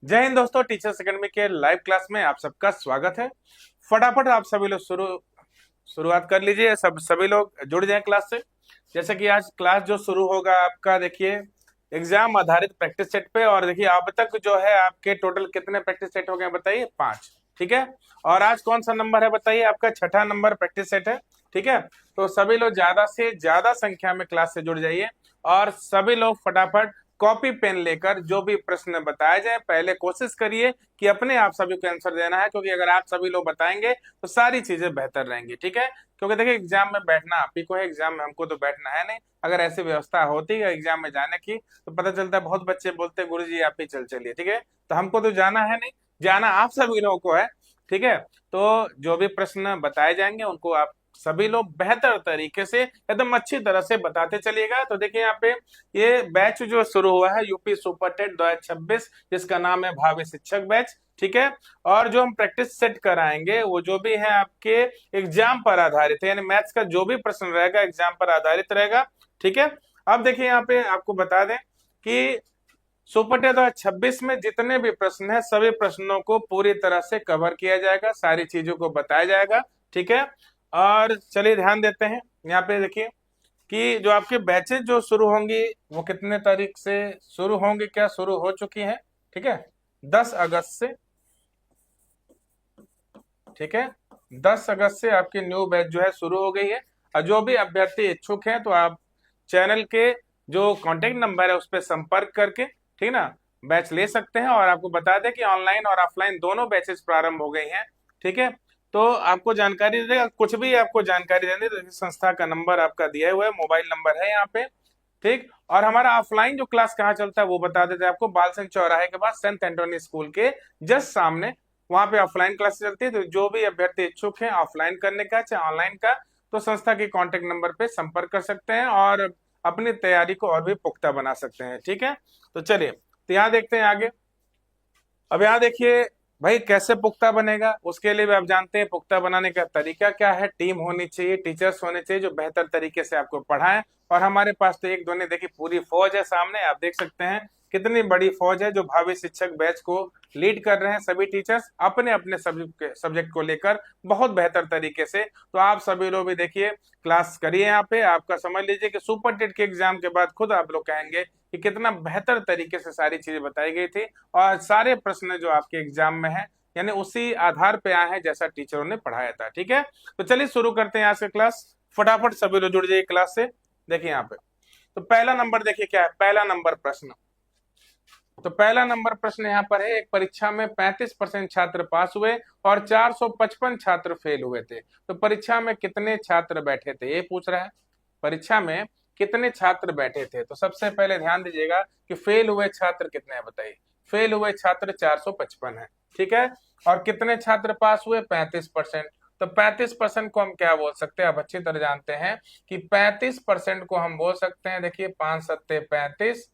जय हिंद दोस्तों, teachers academy के लाइव क्लास में आप सबका स्वागत है। फटाफट आप सभी लोग शुरुआत कर लीजिए। सभी लोग जुड़ जाएं क्लास से। जैसे कि आज क्लास जो शुरू होगा आपका, देखिए एग्जाम आधारित प्रैक्टिस सेट पे। और देखिए अब तक जो है आपके टोटल कितने प्रैक्टिस सेट हो गए बताइए? 5। ठीक है। और आज कौन सा नंबर है बताइए? आपका छठा नंबर प्रैक्टिस सेट है। ठीक है। तो सभी लोग ज्यादा से ज्यादा संख्या में क्लास से जुड़ जाइए और सभी लोग फटाफट कॉपी पेन लेकर जो भी प्रश्न बताए जाए पहले कोशिश करिए कि अपने आप सभी को आंसर देना है, क्योंकि अगर आप सभी लोग बताएंगे तो सारी चीजें बेहतर रहेंगी। ठीक है। क्योंकि देखिए एग्जाम में बैठना आप ही को है, एग्जाम में हमको तो बैठना है नहीं। अगर ऐसी व्यवस्था होती है एग्जाम में जाने की तो पता चलता है बहुत बच्चे बोलते हैं गुरुजी आप ही चलिए। ठीक है। तो हमको तो जाना है नहीं, जाना आप सभी लोगों को है। ठीक है। तो जो भी प्रश्न बताए जाएंगे उनको आप सभी लोग बेहतर तरीके से एकदम अच्छी तरह से बताते चलिएगा। तो देखिए यहाँ पे ये बैच जो शुरू हुआ है यूपी सुपर टेट 2026, जिसका नाम है भावी शिक्षक बैच। ठीक है। और जो हम प्रैक्टिस सेट कराएंगे वो जो भी है आपके एग्जाम पर आधारित है, यानी मैथ्स का जो भी प्रश्न रहेगा एग्जाम पर आधारित रहेगा। ठीक है। अब देखिए यहाँ पे आपको बता दें कि सुपर टेट 2026 में जितने भी प्रश्न है सभी प्रश्नों को पूरी तरह से कवर किया जाएगा, सारी चीजों को बताया जाएगा। ठीक है। और चलिए ध्यान देते हैं यहाँ पे। देखिए कि जो आपके बैचेज जो शुरू होंगी वो कितने तारीख से शुरू होंगे, क्या शुरू हो चुकी हैं? ठीक है। 10 अगस्त से। ठीक है। 10 अगस्त से आपकी न्यू बैच जो है शुरू हो गई है। और जो भी अभ्यर्थी इच्छुक हैं तो आप चैनल के जो कांटेक्ट नंबर है उस पर संपर्क करके, ठीक ना, बैच ले सकते हैं। और आपको बता दें कि ऑनलाइन और ऑफलाइन दोनों बैचेस प्रारंभ हो गई हैं। ठीक है। तो आपको जानकारी देगा, कुछ भी आपको जानकारी देनी तो संस्था का नंबर आपका दिया हुआ है, मोबाइल नंबर है यहाँ पे। ठीक। और हमारा ऑफलाइन जो क्लास कहाँ चलता है वो बता देते हैं आपको। बालसंग चौराहे के पास सेंट एंटोनी स्कूल के जस्ट सामने वहां पे ऑफलाइन क्लास चलती है। तो जो भी अभ्यर्थी इच्छुक है ऑफलाइन करने का चाहे ऑनलाइन का, तो संस्था के कांटेक्ट नंबर पे संपर्क कर सकते हैं और अपनी तैयारी को और भी पुख्ता बना सकते हैं। ठीक है। तो चलिए तो यहाँ देखते हैं आगे। अब यहाँ देखिए भाई कैसे पुख्ता बनेगा, उसके लिए भी आप जानते हैं पुख्ता बनाने का तरीका क्या है। टीम होनी चाहिए, टीचर्स होने चाहिए जो बेहतर तरीके से आपको पढ़ाएं। और हमारे पास तो एक दो नहीं, देखिए पूरी फौज है सामने, आप देख सकते हैं कितनी बड़ी फौज है जो भावी शिक्षक बैच को लीड कर रहे हैं। सभी टीचर्स अपने अपने सब्जेक्ट को लेकर बहुत बेहतर तरीके से। तो आप सभी लोग भी देखिए क्लास करिए यहाँ पे। आपका समझ लीजिए कि सुपर टेट के एग्जाम के बाद खुद आप लोग कहेंगे कि कितना बेहतर तरीके से सारी चीजें बताई गई थी और सारे प्रश्न जो आपके एग्जाम में है यानी उसी आधार पे आए हैं जैसा टीचरों ने पढ़ाया था। ठीक है। तो चलिए शुरू करते हैं आज का क्लास। फटाफट सभी लोग जुड़ जाइए क्लास से। देखिए यहाँ पे तो पहला नंबर देखिए क्या है, पहला नंबर प्रश्न। तो पहला नंबर प्रश्न यहाँ पर है, एक परीक्षा में 35% छात्र पास हुए और 455 छात्र फेल हुए थे, तो परीक्षा में कितने छात्र बैठे थे, ये पूछ रहा है। परीक्षा में कितने छात्र बैठे थे? तो सबसे पहले ध्यान दीजिएगा कि फेल हुए छात्र कितने हैं बताइए। फेल हुए छात्र 455 है। ठीक है। और कितने छात्र पास हुए? 35%। तो 35% को हम क्या बोल सकते हैं? आप अच्छी तरह जानते हैं कि 35% को हम बोल सकते हैं, देखिए 5 सत्ते 35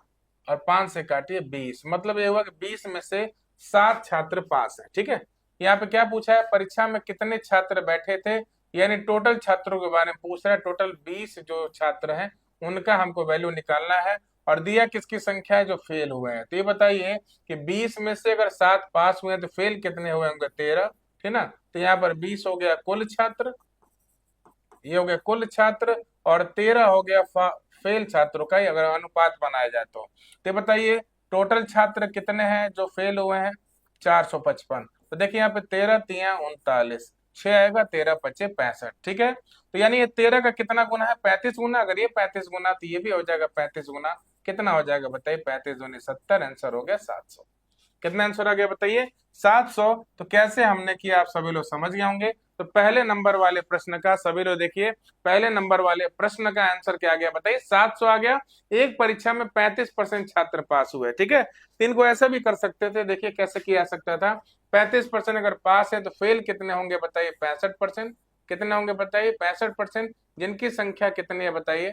और 5 से काटिए 20, मतलब ये हुआ कि 20 में से 7 छात्र पास है। ठीक है। यहाँ पे क्या पूछा है? परीक्षा में कितने छात्र बैठे थे, यानी टोटल छात्रों के बारे में पूछ रहा है। टोटल 20 जो छात्र हैं उनका हमको वैल्यू निकालना है। और दिया किसकी संख्या है? जो फेल हुए हैं। तो ये बताइए कि 20 में से अगर 7 पास हुए हैं तो फेल कितने हुए होंगे? 13। ठीक ना। तो यहाँ पर 20 हो गया कुल छात्र, ये हो गया कुल छात्र, और 13 हो गया फेल छात्रों का, अगर अनुपात बनाया जाए तो बताइए टोटल छात्र कितने हैं जो फेल हुए हैं? 455। तो देखिए यहाँ पे 13 तिया 39, 6 आएगा, 13 पचे 65। ठीक है। तो यानी ये 13 का कितना गुना है? 35 गुना। अगर ये 35 गुना तो ये भी हो जाएगा 35 गुना। कितना हो जाएगा बताइए? 35 दूनी 70, आंसर हो गया 700। कितना आंसर आ गया बताइए? 700। तो कैसे हमने किया आप सभी लोग समझ गए होंगे। तो पहले नंबर वाले प्रश्न का सभी लोग देखिए, पहले नंबर वाले प्रश्न का आंसर क्या आ गया बताइए? 700 आ गया। एक परीक्षा में 35% छात्र पास हुए। ठीक है। तो इनको ऐसा भी कर सकते थे, देखिए कैसे किया जा सकता था। 35% अगर पास है तो फेल कितने होंगे बताइए? 65%। कितने होंगे बताइए? 65%। जिनकी संख्या कितनी है बताइए?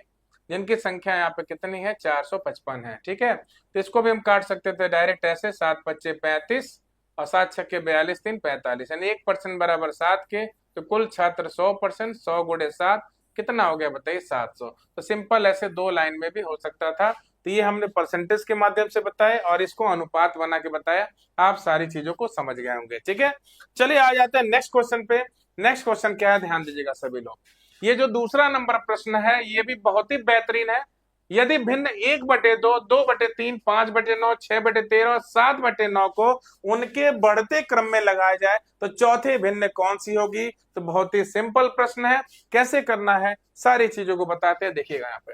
जिनकी संख्या यहाँ पे कितनी है? 455 है। ठीक है। तो इसको भी हम काट सकते थे डायरेक्ट ऐसे, 7 पच्चे 35 और 7 छक्के 42, 3 45, यानी 1% बराबर 7 के। तो कुल छात्र 100%, 100 गुणे 7 कितना हो गया बताइए? 700। तो सिंपल ऐसे दो लाइन में भी हो सकता था। तो ये हमने परसेंटेज के माध्यम से बताया और इसको अनुपात बना के बताया। आप सारी चीजों को समझ गए होंगे, ठीक है। चलिए आ जाते हैं नेक्स्ट क्वेश्चन पे। नेक्स्ट क्वेश्चन क्या है, ध्यान दीजिएगा सभी लोग। ये जो दूसरा नंबर प्रश्न है ये भी बहुत ही बेहतरीन है। यदि भिन्न 1/2, 2/3, 5/9, 6/13 और 7/9 को उनके बढ़ते क्रम में लगाया जाए तो चौथे भिन्न कौन सी होगी। तो बहुत ही सिंपल प्रश्न है, कैसे करना है सारी चीजों को बताते हैं। देखिएगा यहाँ पे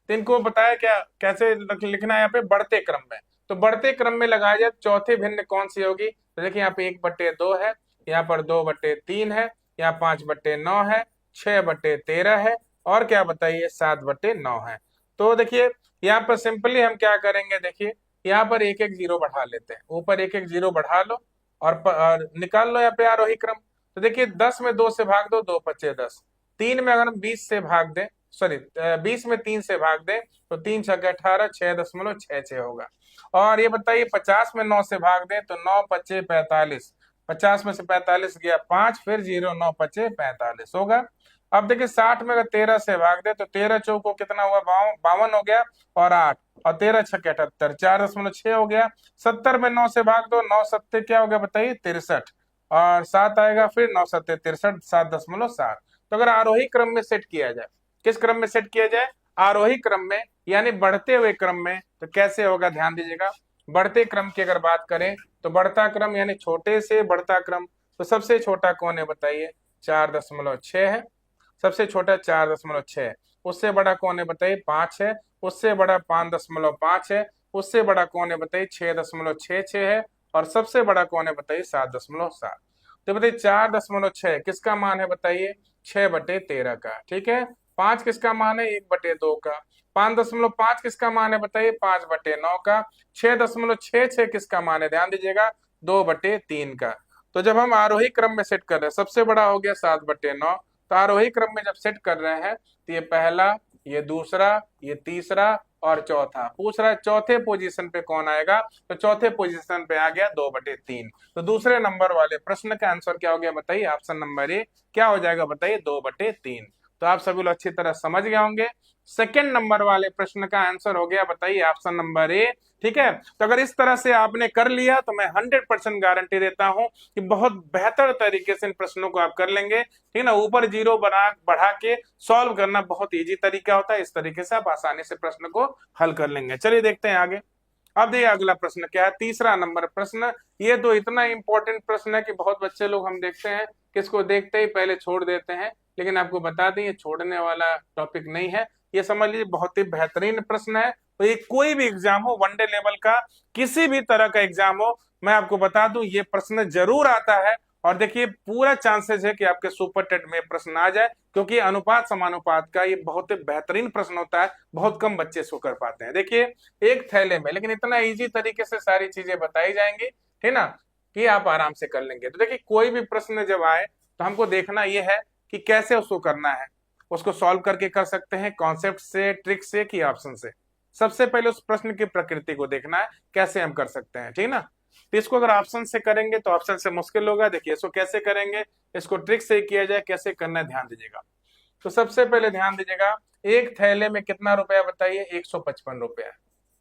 तो इनको बताया क्या, कैसे लिखना है यहाँ पे, बढ़ते क्रम में। तो बढ़ते क्रम में लगाया जाए चौथे भिन्न कौन सी होगी। तो देखिए यहाँ पे 1/2 है, यहाँ पर 2/3 है, यहाँ 5/9 है, 6/13 है और क्या बताइए 7/9 है। तो देखिए यहाँ पर सिंपली हम क्या करेंगे, देखिए यहाँ पर एक एक जीरो बढ़ा लेते हैं, ऊपर एक एक जीरो बढ़ा लो और निकाल लो यहाँ पे आरोही क्रम। तो देखिए 10 में 2 से भाग दो, 2×5=10। 3 में अगर हम 20 से भाग दें, सॉरी 20 में 3 से भाग दें तो 3×6=18, 6.66 होगा। और ये बताइए 50 में 9 से भाग दें तो 9×5=45, 50 में से 45 गया 5, फिर 0, 9×5=45 होगा। अब देखिए 60 में अगर 13 से भाग दे तो 13 चौको कितना हुआ, 52 हो गया और 8 और 13×6=78, 4.6 हो गया। 70 में 9 से भाग दो, 9×7 क्या हो गया बताइए 63 और 7 आएगा, फिर 9×7=63, 7.7। तो अगर आरोही क्रम में सेट किया जाए, किस क्रम में सेट किया जाए, आरोही क्रम में यानी बढ़ते हुए क्रम में, तो कैसे होगा ध्यान दीजिएगा। बढ़ते क्रम की अगर बात करें तो बढ़ता क्रम यानी छोटे से बढ़ता क्रम, तो सबसे छोटा कौन है बताइए 4.6 है, सबसे छोटा 4.6। उससे बड़ा कौन है बताइए 5 है, उससे बड़ा 5.5 है, उससे बड़ा कौन है बताइए 6.66 है और सबसे बड़ा कौन है बताइए 7.7। तो बताइए 4.6 किसका मान है बताइए 6/13 का, ठीक है। 5 किसका मान है 1/2 का। 5.5 किसका मान है बताइए 5/9 का। 6.66 किसका मान है ध्यान दीजिएगा 2/3 का। तो जब हम आरोही क्रम में सेट कर रहे हैं, सबसे बड़ा हो गया 7/9, तो आरोही क्रम में जब सेट कर रहे हैं तो ये पहला, ये दूसरा, ये तीसरा और चौथा। पूछ रहा है चौथे पोजीशन पे कौन आएगा, तो चौथे पोजीशन पे आ गया 2/3। तो दूसरे नंबर वाले प्रश्न का आंसर क्या हो गया बताइए, ऑप्शन नंबर ए क्या हो जाएगा बताइए 2/3। तो आप सभी लोग अच्छी तरह समझ गए होंगे। सेकेंड नंबर वाले प्रश्न का आंसर हो गया बताइए ऑप्शन नंबर ए, ठीक है। तो अगर इस तरह से आपने कर लिया तो मैं 100% गारंटी देता हूं कि बहुत बेहतर तरीके से इन प्रश्नों को आप कर लेंगे, ठीक है ना। ऊपर जीरो बढ़ा के सॉल्व करना बहुत इजी तरीका होता है, इस तरीके से आप आसानी से प्रश्न को हल कर लेंगे। चलिए देखते हैं आगे। अब देखिए अगला प्रश्न क्या है, तीसरा नंबर प्रश्न। ये तो इतना इंपॉर्टेंट प्रश्न है कि बहुत बच्चे लोग हम देखते हैं किसको देखते ही पहले छोड़ देते हैं, लेकिन आपको बता दें ये छोड़ने वाला टॉपिक नहीं है। ये समझ लीजिए बहुत ही बेहतरीन प्रश्न है। तो ये कोई भी एग्जाम हो, वनडे लेवल का किसी भी तरह का एग्जाम हो, मैं आपको बता दूं ये प्रश्न जरूर आता है। और देखिए पूरा चांसेस है कि आपके सुपर टेट में प्रश्न आ जाए, क्योंकि अनुपात समानुपात का ये बहुत ही बेहतरीन प्रश्न होता है, बहुत कम बच्चे इसको कर पाते हैं। देखिए एक थैले में, लेकिन इतना इजी तरीके से सारी चीजें बताई जाएंगी, ठीक ना, कि आप आराम से कर लेंगे। तो देखिए कोई भी प्रश्न जब आए तो हमको देखना यह है कि कैसे उसको करना है। उसको सॉल्व करके कर सकते हैं, कॉन्सेप्ट से, ट्रिक से, कि ऑप्शन से। सबसे पहले उस प्रश्न की प्रकृति को देखना है, कैसे हम कर सकते हैं, ठीक ना। तो इसको अगर ऑप्शन से करेंगे तो ऑप्शन से मुश्किल होगा। देखिए इसको कैसे करेंगे, इसको ट्रिक से किया जाए, कैसे करना है ध्यान दीजिएगा। तो सबसे पहले ध्यान दीजिएगा, एक थैले में कितना रुपया बताइए 155 रुपया।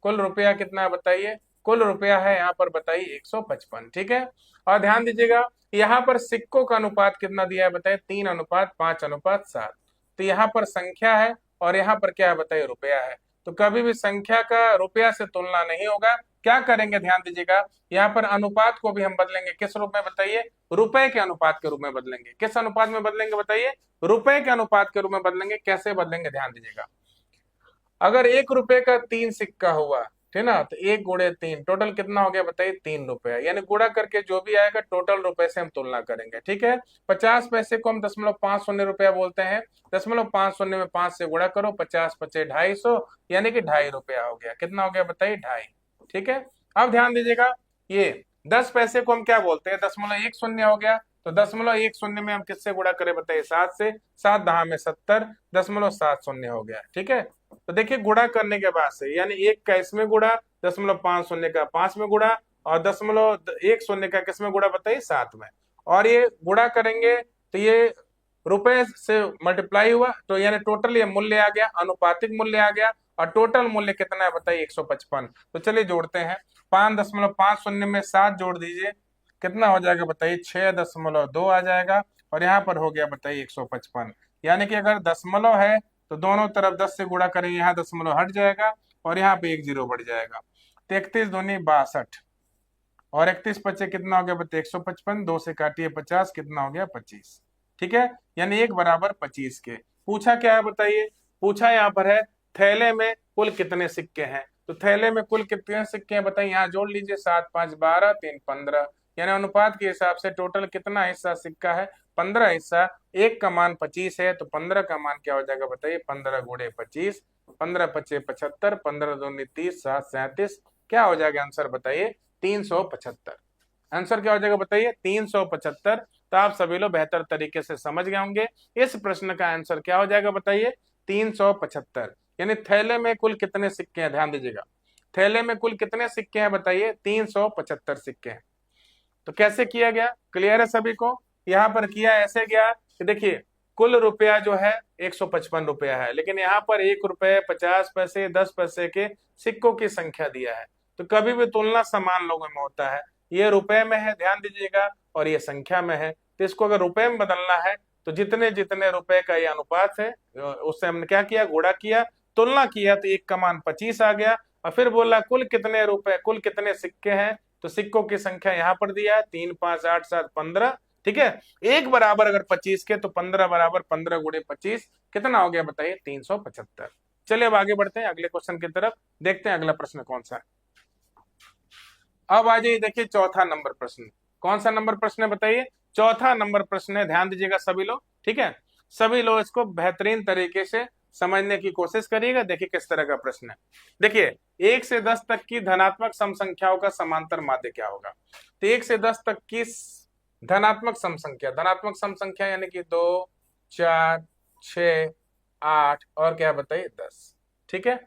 कुल रुपया कितना है बताइए, कुल रुपया है यहाँ पर बताइए 155, ठीक है। और ध्यान दीजिएगा यहाँ पर सिक्कों का अनुपात कितना दिया है बताइए 3:5:7। तो यहाँ पर संख्या है और यहाँ पर क्या है बताइए रुपया है। तो कभी भी संख्या का रुपया से तुलना नहीं होगा। क्या करेंगे ध्यान दीजिएगा, यहाँ पर अनुपात को भी हम बदलेंगे किस रूप में बताइए, रुपए के अनुपात के रूप में बदलेंगे। किस अनुपात में बदलेंगे बताइए, रुपए के अनुपात के रूप में बदलेंगे। कैसे बदलेंगे ध्यान दीजिएगा, अगर 1 रुपए का 3 सिक्का हुआ, ठीक ना, तो 1 × 3 टोटल कितना हो गया बताइए 3 रुपया। यानी गुणा करके जो भी आएगा टोटल रुपए से हम तुलना करेंगे, ठीक है। 50 पैसे को हम 0.50 रुपया बोलते हैं। 0.50 में 5 से गुणा करो, 50×5 250, यानी कि 2.5 रुपया हो गया। कितना हो गया बताइए 2.5, ठीक है। अब ध्यान दीजिएगा ये 10 पैसे को हम क्या बोलते हैं 0.10 हो गया। तो 0.10 में हम किससे गुणा करें बताइए 7 से। 7×10 में 70, 0.70 हो गया, ठीक है। तो देखिए गुणा करने के बाद से, यानी 1 का इसमें गुणा, 0.50 का 5 में गुणा और 0.10 का किस में गुणा बताइए 7 में। और ये गुणा करेंगे तो ये रुपए से मल्टीप्लाई हुआ, तो यानी टोटल ये मूल्य आ गया, अनुपातिक मूल्य आ गया। और टोटल मूल्य कितना है बताइए 155। तो चलिए जोड़ते हैं, 5.50 में 7 जोड़ दीजिए, कितना हो जाएगा बताइए 6.2 आ जाएगा, और यहाँ पर हो गया बताइए 155। यानी कि अगर दशमलव है तो दोनों तरफ 10 से गुणा करेंगे, यहाँ दशमलव हट जाएगा और यहाँ पे एक जीरो बढ़ जाएगा। 33 दूनी 62, और 31 पचे कितना हो गया बताइए 155, 2 से काटिए 50, कितना हो गया 25। ठीक है, यानी 1 बराबर 25 के। पूछा क्या है बताइए, पूछा यहाँ पर है थैले में कुल कितने सिक्के हैं। तो थैले में कुल कितने सिक्के हैं बताइए, यहाँ जोड़ लीजिए 7 5 12 3 15, यानी अनुपात के हिसाब से टोटल कितना हिस्सा सिक्का है, 15 हिस्सा। एक का मान 25 है तो 15 का मान क्या हो जाएगा बताइए 15 गुणे 25, 15 पचे 75, 15 दूनी 30, 7 37, क्या हो जाएगा आंसर बताइए 375। आंसर क्या हो जाएगा बताइए 375। तो आप सभी लोग बेहतर तरीके से समझ गए होंगे, इस प्रश्न का आंसर क्या हो जाएगा बताइए 375। यानी थैले में कुल कितने सिक्के हैं, ध्यान दीजिएगा, थैले में कुल कितने सिक्के हैं बताइए 375 सिक्के हैं। तो कैसे किया गया, क्लियर है सभी को। यहाँ पर किया ऐसे गया कि देखिए कुल रुपया जो है 155 रुपया है, लेकिन यहाँ पर 1 रुपए 50 पैसे 10 पैसे के सिक्कों की संख्या दिया है। तो कभी भी तुलना समान लोगों में होता है, ये रुपए में है ध्यान दीजिएगा, और ये संख्या में है। तो इसको अगर रुपए में बदलना है तो जितने जितने रुपए का ये अनुपात है उससे हमने क्या किया, गुणा किया, तुलना किया, तो एक का मान 25 आ गया। और फिर बोला कुल कितने रुपए, कुल कितने सिक्के हैं, तो सिक्कों की संख्या यहाँ पर दिया है 3 5 8 7 15। ठीक है, एक बराबर अगर 25 के तो 15 बराबर 15 गुणे 25, कितना हो गया बताइए 375। चलिए अब आगे बढ़ते हैं अगले क्वेश्चन की तरफ, देखते हैं अगला प्रश्न कौन सा है। अब आ जाइए देखिए चौथा नंबर प्रश्न, कौन सा नंबर प्रश्न है बताइए, चौथा नंबर प्रश्न है। ध्यान दीजिएगा सभी लोग, ठीक है, सभी लोग इसको बेहतरीन तरीके से समझने की कोशिश करिएगा। देखिए किस तरह का प्रश्न है, देखिए 1 से 10 तक की धनात्मक सम संख्याओं का समांतर माध्य क्या होगा। तो 1 से 10 तक की धनात्मक सम संख्या, धनात्मक सम संख्या यानी कि 2 4 6 8 और क्या बताइए 10। ठीक है,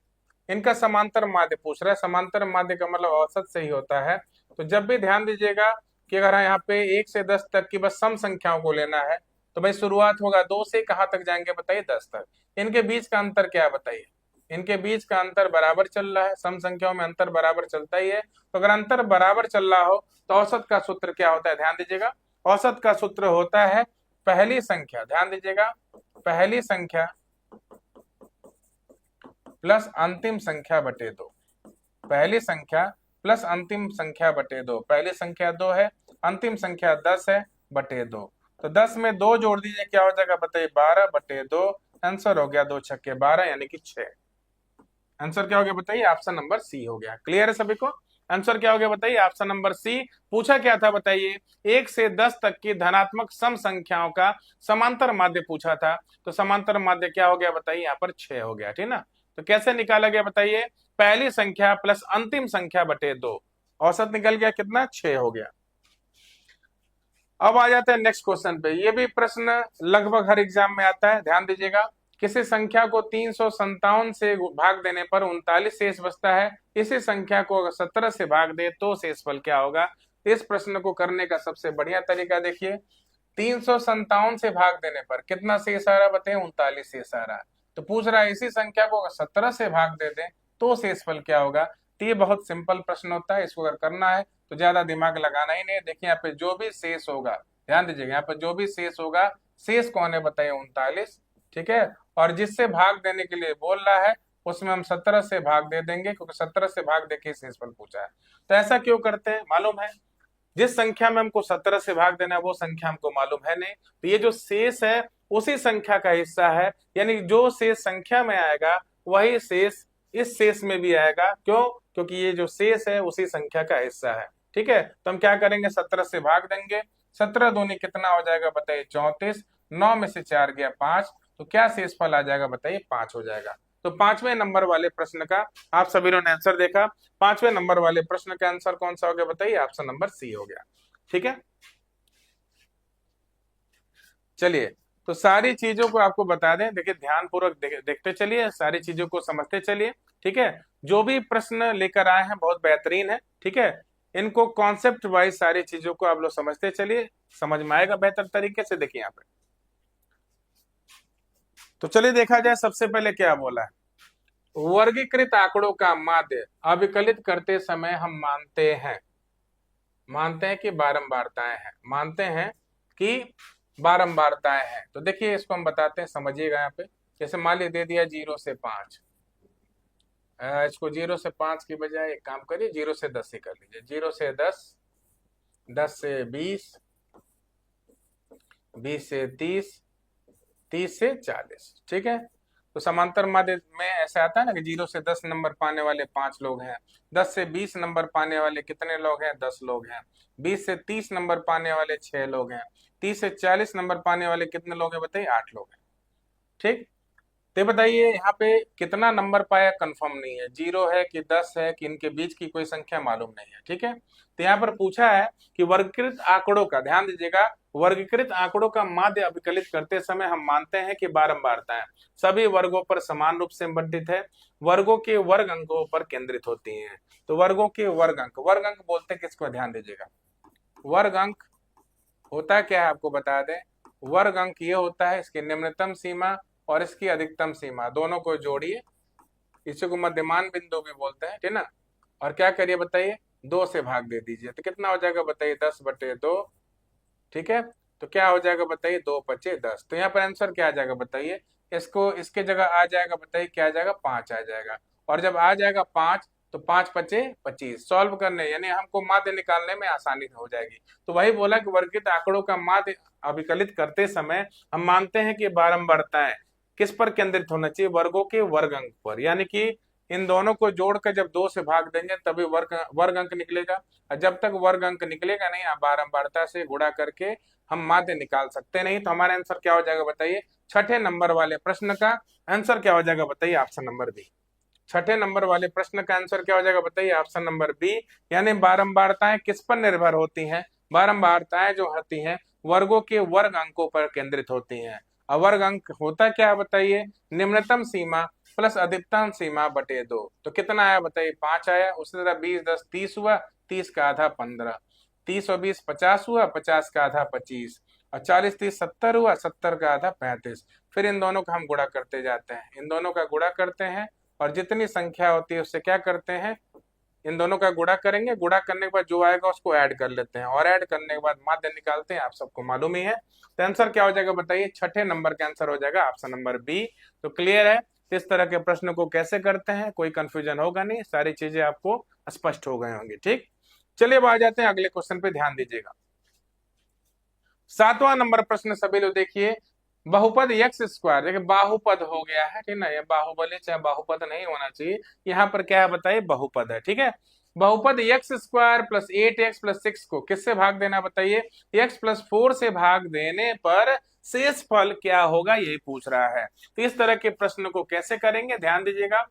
इनका समांतर माध्य पूछ रहा है, समांतर माध्य का मतलब औसत से ही होता है। तो जब भी ध्यान दीजिएगा कि अगर यहाँ पे 1 से 10 तक की बस सम संख्याओं को लेना है तो भाई शुरुआत होगा 2 से, कहाँ तक जाएंगे बताइए 10 तक। इनके बीच का अंतर क्या है बताइए, इनके बीच का अंतर बराबर चल रहा है, सम संख्याओं में अंतर बराबर चलता ही है। तो अगर अंतर बराबर चल रहा हो तो औसत का सूत्र क्या होता है, ध्यान दीजिएगा, औसत का सूत्र होता है पहली संख्या, ध्यान दीजिएगा, पहली संख्या प्लस अंतिम संख्या बटे 2, पहली संख्या प्लस अंतिम संख्या बटे 2, पहली संख्या 2 है, अंतिम संख्या 10 है, बटे 2। तो 10 में 2 जोड़ दीजिए, क्या हो जाएगा बताइए 12 बटे 2, आंसर हो गया 2 छक्के 12 यानी कि 6। आंसर क्या हो गया बताइए, ऑप्शन नंबर सी हो गया। क्लियर है सभी को, आंसर क्या हो गया बताइए ऑप्शन नंबर सी। पूछा क्या था बताइए, 1 से 10 तक की धनात्मक सम संख्याओं का समांतर माध्य पूछा था। तो समांतर माध्य क्या हो गया बताइए, यहाँ पर 6 हो गया, ठीक ना। तो कैसे निकाला गया बताइए, पहली संख्या प्लस अंतिम संख्या बटे 2, औसत निकल गया कितना 6 हो गया। अब आ जाते हैं नेक्स्ट क्वेश्चन पे, ये भी प्रश्न लगभग हर एग्जाम में आता है, ध्यान दीजिएगा। किसी संख्या को 357 से भाग देने पर 39 शेष बचता है, इसी संख्या को अगर 17 से भाग दे तो शेषफल क्या होगा। इस प्रश्न को करने का सबसे बढ़िया तरीका देखिए, 357 से भाग देने पर कितना शेष आ रहा बताइए 39 शेष आ रहा है। तो पूछ रहा है इसी संख्या को अगर 17 से भाग दे दें तो शेषफल क्या होगा। तो ये बहुत सिंपल प्रश्न होता है, इसको अगर करना है तो ज्यादा दिमाग लगाना ही नहीं है। देखिए यहाँ पे जो भी शेष होगा, ध्यान दीजिएगा, यहाँ पे जो भी शेष होगा, शेष कौन है बताइए 39, ठीक है, और जिससे भाग देने के लिए बोल रहा है उसमें हम 17 से भाग दे देंगे, क्योंकि 17 से भाग देके शेषफल पूछा है। तो ऐसा क्यों करते हैं मालूम है, जिस संख्या में हमको 17 से भाग देना है वो संख्या हमको मालूम है नहीं, तो ये जो शेष है उसी संख्या का हिस्सा है, यानी जो शेष संख्या में आएगा वही शेष इस शेष में भी आएगा। क्यों, क्योंकि ये जो शेष है उसी संख्या का हिस्सा है। ठीक है, तो हम क्या करेंगे 17 से भाग देंगे, 17 दूनी कितना हो जाएगा बताइए 34, 9 में से 4 गया 5, तो क्या शेषफल आ जाएगा बताइए 5 हो जाएगा। तो 5वें नंबर वाले प्रश्न का आप सभी ने आंसर देखा, 5वें नंबर वाले प्रश्न का आंसर कौन सा हो गया बताइए, ऑप्शन नंबर सी हो गया। ठीक है, चलिए तो सारी चीजों को आपको बता दें, देखिए ध्यान पूर्वक देखते चलिए, सारी चीजों को समझते चलिए। ठीक है, जो भी प्रश्न लेकर आए हैं बहुत बेहतरीन है, ठीक है, इनको कॉन्सेप्ट वाइज सारी चीजों को आप लोग समझते चलिए, समझ में आएगा बेहतर तरीके से। देखिए यहाँ पे तो चलिए देखा जाए, सबसे पहले क्या बोला है, वर्गीकृत आंकड़ों का माध्य अविकलित करते समय हम मानते हैं कि बारंबारताएं हैं, मानते हैं कि बारंबारताएं हैं। तो देखिए इसको हम बताते हैं, समझिएगा यहाँ पे। जैसे मान लीजिए दे दिया 0 से 5, इसको 0 से 5 की बजाय एक काम करिए 0 से 10 ही कर लीजिए। 0 से 10, 10 से 20, 20 से 30, 30 से 40, ठीक है। तो समांतर माध्य में ऐसा आता है ना कि 0 से 10 नंबर पाने वाले 5 लोग हैं, 10 से 20 नंबर पाने वाले कितने लोग हैं, 10 लोग हैं, 20 से 30 नंबर पाने वाले 6 लोग हैं, 30 से 40 नंबर पाने वाले कितने लोग हैं बताइए, 8 लोग हैं, ठीक। तो बताइए यहाँ पे कितना नंबर पाया कंफर्म नहीं है, 0 है कि 10 है कि इनके बीच की कोई संख्या मालूम नहीं है, ठीक है। तो यहाँ पर पूछा है कि वर्गीकृत आंकड़ों का, ध्यान दीजिएगा, वर्गीकृत आंकड़ों का माध्य अभिकलित करते समय हम मानते हैं कि बारंबारताएं सभी वर्गों पर समान रूप से बंटित है, वर्गों के वर्ग अंकों पर केंद्रित होती हैं। तो वर्गों के वर्ग अंक बोलते हैं किसको, ध्यान दीजिएगा। वर्ग अंक होता क्या है आपको बता दें, वर्ग अंक ये होता है इसकी निम्नतम सीमा और इसकी अधिकतम सीमा दोनों को जोड़िए, इसी को मध्यमान बिंदु भी बोलते हैं, ठीक ना। और क्या करिए बताइए, 2 से भाग दे दीजिए, तो कितना हो जाएगा बताइए, 10/2, ठीक है। तो क्या हो जाएगा बताइए, 2×5 = 10। तो यहाँ पर आंसर क्या आ जाएगा बताइए, इसको इसके जगह आ जाएगा बताइए, क्या आ जाएगा, 5 आ जाएगा। और जब आ जाएगा 5 तो 5×5 = 25, सॉल्व करने यानी हमको माध्य निकालने में आसानी हो जाएगी। तो वही बोला कि वर्गीकृत आंकड़ों का माध्य अभिकलित करते समय हम मानते हैं कि बारंबारताएं किस पर केंद्रित होना चाहिए, वर्गों के वर्ग अंक पर, यानी कि इन दोनों को जोड़कर जब 2 से भाग देंगे तभी वर्ग अंक निकलेगा। और जब तक वर्ग अंक निकलेगा नहीं, आप बारंबारता से गुणा करके हम माध्य निकाल सकते नहीं। तो हमारा आंसर क्या हो जाएगा बताइए, छठे नंबर वाले प्रश्न का आंसर क्या हो जाएगा बताइए, ऑप्शन नंबर बी। छठे नंबर वाले प्रश्न का आंसर क्या हो जाएगा बताइए, ऑप्शन नंबर बी। यानी बारंबारताएं किस पर निर्भर होती हैं, बारंबारताएं जो होती हैं वर्गों के वर्ग अंकों पर केंद्रित होती हैं। वर्ग अंक होता क्या है बताइए, निम्नतम सीमा प्लस अधिकतम सीमा बटे 2। तो कितना आया बताइए, 5 आया। उसी तरह 20 10 30 हुआ, 30 का आधा 15, 30 और 20 50 हुआ, 50 का आधा 25, और 40 30 70 हुआ, 70 का आधा 35। फिर इन दोनों का हम गुणा करते जाते हैं, इन दोनों का गुणा करते हैं और जितनी संख्या होती है उससे क्या करते हैं, इन दोनों का गुणा करेंगे, गुणा करने के बाद जो आएगा उसको ऐड कर लेते हैं और ऐड करने के बाद माध्य निकालते हैं, आप सबको मालूम ही है। तो आंसर क्या हो जाएगा बताइए, छठे नंबर का आंसर हो जाएगा ऑप्शन नंबर बी। तो क्लियर है, इस तरह के प्रश्न को कैसे करते हैं, कोई कंफ्यूजन होगा नहीं, सारी चीजें आपको स्पष्ट हो गए होंगी, ठीक। चलिए अब आ जाते हैं अगले क्वेश्चन पे, ध्यान दीजिएगा। 7वां नंबर प्रश्न सभी लोग देखिए, बहुपद x², देखिए बाहुपद हो गया है, ठीक ना, ये बाहुबली चाहे बाहुपद नहीं होना चाहिए, यहाँ पर क्या है बताइए, बहुपद है, ठीक है। बहुपद x² + 8x + 6 को किससे भाग देना बताइए, x + 4 से भाग देने पर शेष फल क्या होगा, यही पूछ रहा है। तो इस तरह के प्रश्न को कैसे करेंगे, ध्यान दीजिएगा।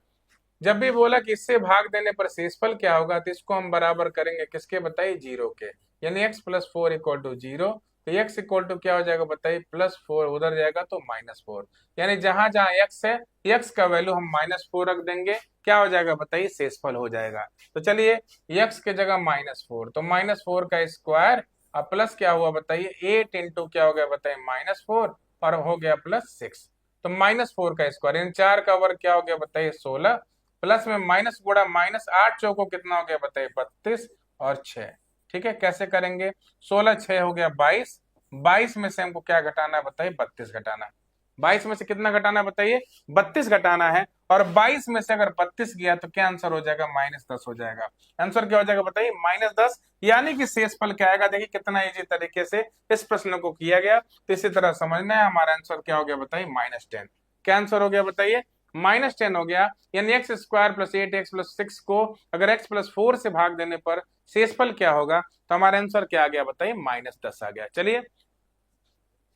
जब भी बोला कि इससे भाग देने पर शेषफल क्या होगा, तो इसको हम बराबर करेंगे किसके बताइए, 0 के, यानी x + 4 = 0। तो x = क्या हो जाएगा बताइए, +4, उधर जाएगा तो -4, यानी जहां जहां x है x का वैल्यू हम -4 रख देंगे, क्या हो जाएगा बताइए, शेषफल हो जाएगा। तो चलिए x के जगह -4, तो -4 का स्क्वायर और प्लस क्या हुआ बताइए, 8 × क्या हो गया बताइए, -4 और हो गया +6। तो -4 का स्क्वायर यानी 4 का वर्ग क्या हो गया बताइए, 16, प्लस में माइनस गुणा -8 चौको कितना हो गया बताइए, 32 और 6, ठीक है। कैसे करेंगे, 16 6 हो गया 22, 22 में से हमको क्या घटाना है बताइए, 32 घटाना है। 22 में से कितना घटाना है बताइए, 32 घटाना है। और 22 में से अगर 32 गया तो क्या आंसर हो जाएगा, -10 हो जाएगा। आंसर क्या हो जाएगा बताइए, -10, यानी कि शेषफल क्या आएगा। देखिए कितना इजी तरीके से इस प्रश्न को किया गया। तो इसी तरह समझना है, हमारा आंसर क्या हो गया बताइए, -10। क्या आंसर हो गया बताइए, -10 हो गया। यानी x² + 8x + 6 को अगर x + 4 से भाग देने पर शेषफल क्या होगा, तो हमारा आंसर क्या आ गया बताइए, -10 आ गया। चलिए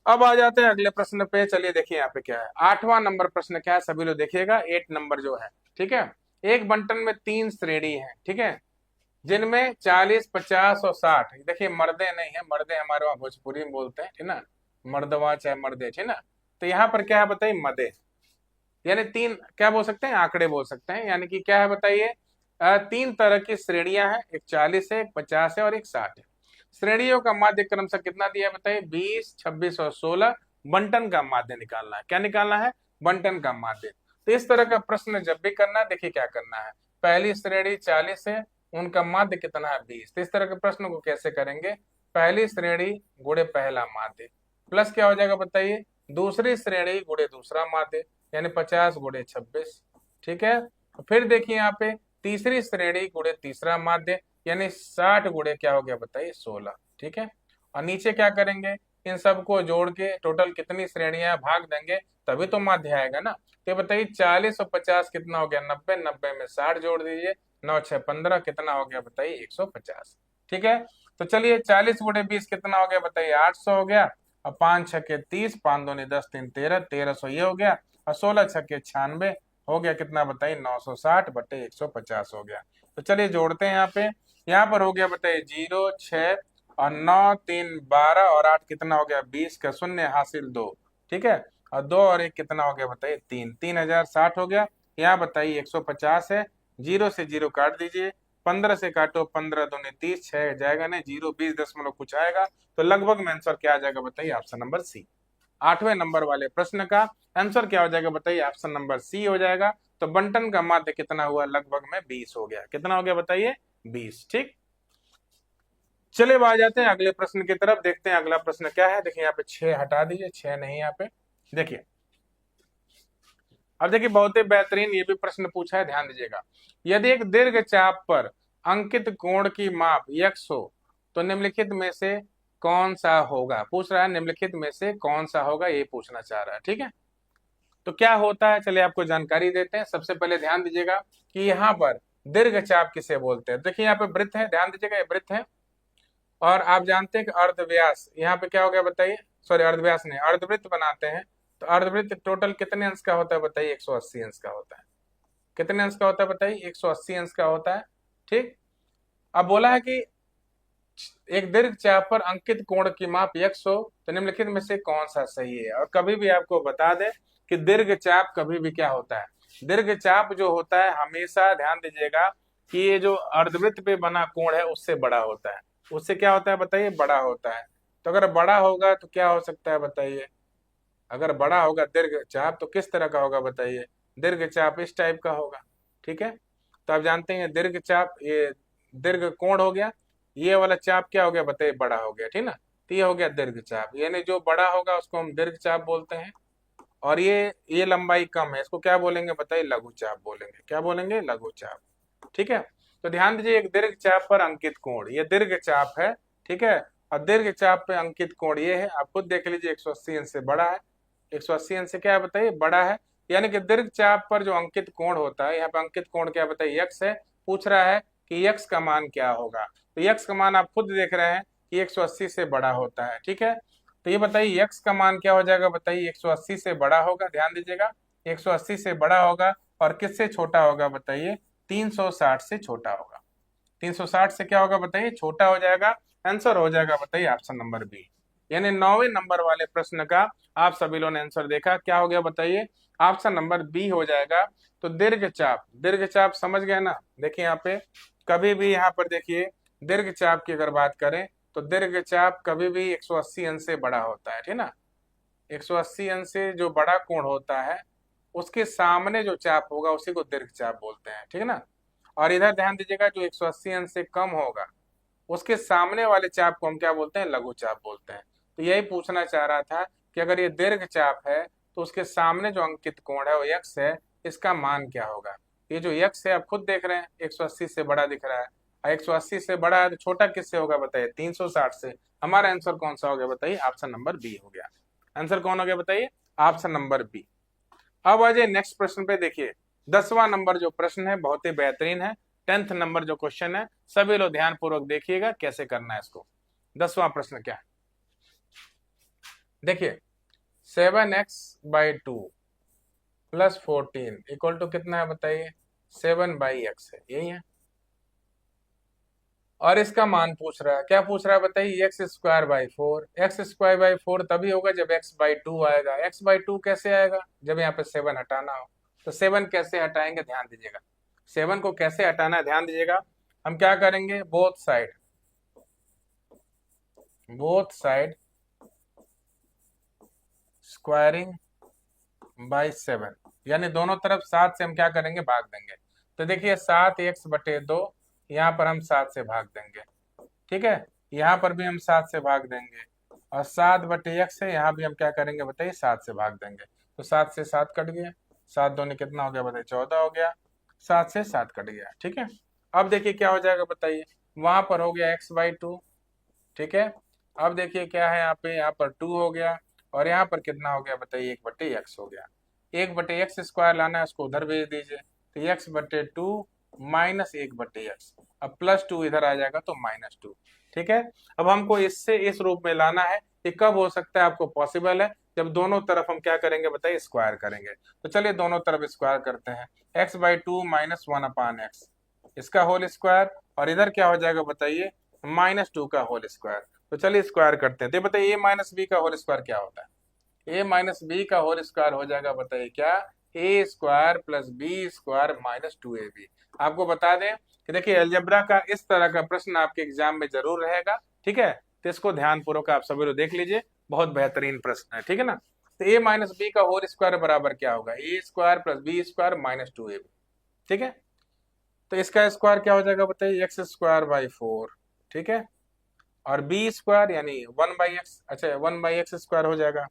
अब आ जाते हैं अगले प्रश्न पे। चलिए देखिए यहाँ पे क्या है, 8वां नंबर प्रश्न क्या है, सभी लोग देखिएगा, 8 नंबर जो है, ठीक है। एक बंटन में 3 श्रेणी है, ठीक है, जिनमें 40 50 और 60, देखिए मर्दे नहीं है, मर्दे हमारे वहां भोजपुरी में बोलते हैं, ठीक ना, मर्दवा चाहे मर्दे, ठीक ना। तो यहाँ पर क्या है बताइए, मदे, यानी 3 क्या बोल सकते हैं, आंकड़े बोल सकते हैं, यानी कि क्या है बताइए, 3 तरह की श्रेणियां हैं, एक 40 है, एक 50 है और एक 60 है। श्रेणियों का माध्य क्रमशः कितना दिया है बताइए, 20 26 और 16। बंटन का माध्य निकालना है, क्या निकालना है, बंटन का माध्य। तो इस तरह का प्रश्न जब भी करना है, देखिए क्या करना है, पहली श्रेणी 40 है, उनका माध्य कितना है 20। तो इस तरह के प्रश्न को कैसे करेंगे, पहली श्रेणी गुणे पहला माध्य प्लस क्या हो जाएगा बताइए, दूसरी श्रेणी गुणे दूसरा माध्य, यानी 50 गुणे 26। ठीक है, फिर देखिए यहाँ पे तीसरी श्रेणी गुणे तीसरा माध्य, यानी 60 गुणे क्या हो गया बताइए 16। ठीक है, और नीचे क्या करेंगे, इन सबको जोड़ के टोटल कितनी श्रेणियां भाग देंगे तभी तो माध्य आएगा ना। तो बताइए 40 और 50 कितना हो गया 90, 90 में 60 जोड़ दीजिए, 9 6 15 कितना हो गया बताइए 150। ठीक है, तो चलिए 40 गुणे 20 कितना हो गया बताइए 800 हो गया, और 5 छक्के 30, 5 दूनी 10, 3 13, 1300 ये हो गया, और 16 छक्के 96 हो गया कितना बताइए 960 बटे 150 हो गया। तो चलिए जोड़ते हैं यहाँ पर हो गया बताइए 0 6 और 9 3 12 और 8 कितना हो गया 20 का शून्य हासिल 2। ठीक है, और 2 और 1 कितना हो गया बताइए 3, 3060 हो गया। यहाँ बताइए 150 है, 0 से 0 काट दीजिए, 15 से काटो, 15 दूनी 30, 6 जाएगा नहीं, 0 20 दशमलव कुछ आएगा, तो लगभग में आंसर क्या आ जाएगा बताइए ऑप्शन नंबर सी। 8वें नंबर वाले प्रश्न का आंसर क्या हो जाएगा बताइए ऑप्शन नंबर सी हो जाएगा। तो बंटन का माध्य कितना हुआ, लगभग में 20 हो गया, कितना हो गया बताइए 20। ठीक, चलिए आ जाते हैं अगले प्रश्न की तरफ, देखते हैं अगला प्रश्न क्या है। देखिए यहाँ पे 6 हटा दीजिए, 6 नहीं यहाँ पे, देखिए अब देखिए बहुत ही बेहतरीन ये भी प्रश्न पूछा है, ध्यान दीजिएगा। यदि एक दीर्घ चाप पर अंकित कोण की माप x हो तो निम्नलिखित में से कौन सा होगा, पूछ रहा है निम्नलिखित में से कौन सा होगा, ये पूछना चाह रहा है। ठीक है, तो क्या होता है चलिए आपको जानकारी देते हैं। सबसे पहले ध्यान दीजिएगा कि यहाँ पर दीर्घ चाप किसे बोलते हैं। देखिए यहाँ पे वृत्त है, ध्यान दीजिएगा ये वृत्त है, और आप जानते हैं कि अर्धव्यास यहाँ पे क्या हो गया बताइए, सॉरी अर्धव्यास नहीं, अर्धवृत्त बनाते हैं। तो अर्धवृत्त टोटल कितने अंश का होता है बताइए 180 अंश का होता है। कितने अंश का होता है बताइए 180 अंश का होता है। ठीक, अब बोला है कि एक दीर्घ चाप पर अंकित कोण की माप x हो तो निम्नलिखित में से कौन सा सही है। और कभी भी आपको बता दें कि दीर्घ चाप कभी भी क्या होता है, दीर्घ चाप जो होता है हमेशा ध्यान दीजिएगा कि ये जो अर्धवृत्त पे बना कोण है उससे बड़ा होता है। उससे क्या होता है बताइए, बड़ा होता है। तो अगर बड़ा होगा तो क्या हो सकता है बताइए, अगर बड़ा होगा दीर्घ चाप तो किस तरह का होगा बताइए, दीर्घ चाप इस टाइप का होगा। ठीक है, तो आप जानते हैं दीर्घ चाप, ये दीर्घ कोण हो गया, ये वाला चाप क्या हो गया बताइए बड़ा हो गया। ठीक ना, तो ये हो गया दीर्घ चाप, यानी जो बड़ा होगा उसको हम दीर्घ चाप बोलते हैं। और ये लंबाई कम है, इसको क्या बोलेंगे बताइए लघु चाप बोलेंगे। क्या बोलेंगे, लघु चाप। ठीक है, तो ध्यान दीजिए एक दीर्घ चाप पर अंकित कोण, ये दीर्घ चाप है। ठीक है, और दीर्घ चाप पे अंकित कोण ये है, आप खुद देख लीजिए 180 अंश से बड़ा है, 180 अंश से क्या है बताइए बड़ा है। यानी कि दीर्घ चाप पर जो अंकित कोण होता है, यहाँ पे अंकित कोण क्या बताइए x है, पूछ रहा है कि x का मान क्या होगा। तो x का मान आप खुद देख रहे हैं कि 180 से बड़ा होता है। ठीक है, तो ये बताइए x का मान क्या हो जाएगा बताइए 180 से बड़ा होगा, ध्यान दीजिएगा 180 से बड़ा होगा, और किससे छोटा होगा बताइए 360 से छोटा होगा। 360 से क्या होगा बताइए छोटा हो जाएगा, आंसर हो जाएगा बताइए ऑप्शन नंबर बी। यानी 9वें नंबर वाले प्रश्न का आप सभी लोगों ने आंसर देखा, क्या हो गया बताइए ऑप्शन नंबर बी हो जाएगा। तो दीर्घ चाप, दीर्घ चाप समझ गए ना। देखिए यहाँ पे कभी भी यहाँ पर देखिए दीर्घ चाप की अगर बात करें तो दीर्घ चाप कभी भी 180 अंश से बड़ा होता है। ठीक ना, 180 अंश से जो बड़ा कोण होता है उसके सामने जो चाप होगा उसी को दीर्घ चाप बोलते हैं। ठीक है ना, और इधर ध्यान दीजिएगा जो 180 अंश से कम होगा उसके सामने वाले चाप को हम क्या बोलते हैं, लघु चाप बोलते हैं। तो यही पूछना चाह रहा था कि अगर ये दीर्घ चाप है तो उसके सामने जो अंकित कोण है वो x है, इसका मान क्या होगा। ये जो x है आप खुद देख रहे हैं 180 से बड़ा दिख रहा है, और 180 से बड़ा है तो छोटा किससे होगा बताइए 360 से। हमारा आंसर कौन सा हो गया बताइए ऑप्शन नंबर बी हो गया। आंसर कौन हो गया बताइए ऑप्शन नंबर बी। अब आ जाए नेक्स्ट प्रश्न पे। देखिए 10वां नंबर जो प्रश्न है बहुत ही बेहतरीन है, 10th नंबर जो क्वेश्चन है, सभी लोग ध्यान पूर्वक देखिएगा कैसे करना है इसको। 10वां प्रश्न क्या है, देखिए 7x/2 प्लस 14 इक्वल टू कितना है बताइए 7/x है, यही है। और इसका मान पूछ रहा है, क्या पूछ रहा है बताइए x²/4। x²/4 तभी होगा जब x/2 आएगा। x/2 कैसे आएगा, जब यहाँ पे 7 हटाना हो। तो 7 कैसे हटाएंगे, ध्यान दीजिएगा 7 को कैसे हटाना है, ध्यान दीजिएगा। हम क्या करेंगे, बोथ साइड स्क्वायरिंग बाय 7। यानी दोनों तरफ 7 से हम क्या करेंगे, भाग देंगे। तो देखिए 7x/2, यहाँ पर हम 7 से भाग देंगे, ठीक है। यहाँ पर भी हम 7 से भाग देंगे, और 7/x है, यहाँ भी हम क्या करेंगे बताइए, 7 से भाग देंगे। तो 7 से 7 कट गया, 7 दूनी कितना हो गया बताइए, 14 हो गया, 7 से 7 कट गया, ठीक है। अब देखिए क्या हो जाएगा बताइए, वहां पर हो गया x/2, ठीक है। अब देखिए क्या है यहाँ पे, यहाँ पर 2 हो गया, और यहाँ पर कितना हो गया बताइए, 1/x हो गया। 1/x² लाना है, उसको उधर भेज दीजिए, तो x/2 माइनस 1/x, अब +2 इधर आ जाएगा तो -2, ठीक है। अब हमको इससे इस रूप में लाना है, ये कब हो सकता है आपको पॉसिबल है, जब दोनों तरफ हम क्या करेंगे बताइए, स्क्वायर करेंगे। तो चलिए दोनों तरफ स्क्वायर करते हैं, x/2 माइनस 1/x, इसका होल स्क्वायर, और इधर क्या हो जाएगा बताइए, -2 का होल स्क्वायर। तो चलिए स्क्वायर करते हैं, तो बताइए a माइनस बी का होल स्क्वायर क्या होता है, a माइनस बी का होल स्क्वायर हो जाएगा बताइए क्या, a² + b² माइनस 2ab। आपको बता दें कि देखिए अलजेब्रा का इस तरह का प्रश्न आपके एग्जाम में जरूर रहेगा, ठीक है। तो इसको ध्यान पूर्वक आप सभी लोग देख लीजिए, बहुत बेहतरीन प्रश्न है, ठीक है ना। तो a माइनस बी का होल स्क्वायर बराबर क्या होगा, a² + b² माइनस 2ab, ठीक है। तो इसका स्क्वायर क्या हो जाएगा बताइए, x²/4, ठीक है, और b² यानी 1/x, अच्छा 1/x² हो जाएगा,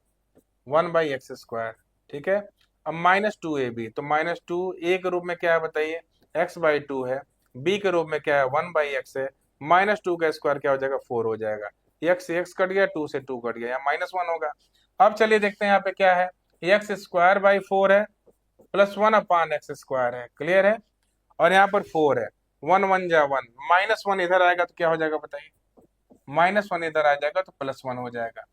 1/x², ठीक है। अब -2ab, तो -2 a के रूप में क्या है बताइए, x/2 है, b के रूप में क्या है 1/x है, -2 का स्क्वायर क्या हो जाएगा, 4 हो जाएगा, x से x कट गया, 2 से 2 कट गया, यहाँ -1 होगा। अब चलिए देखते हैं यहाँ पे क्या है, x²/4 है, +1/x² है, क्लियर है, और यहाँ पर 4 है, 1 1 जा 1, -1 इधर आएगा तो क्या हो जाएगा बताइए, -1 इधर आ जाएगा तो +1 हो जाएगा,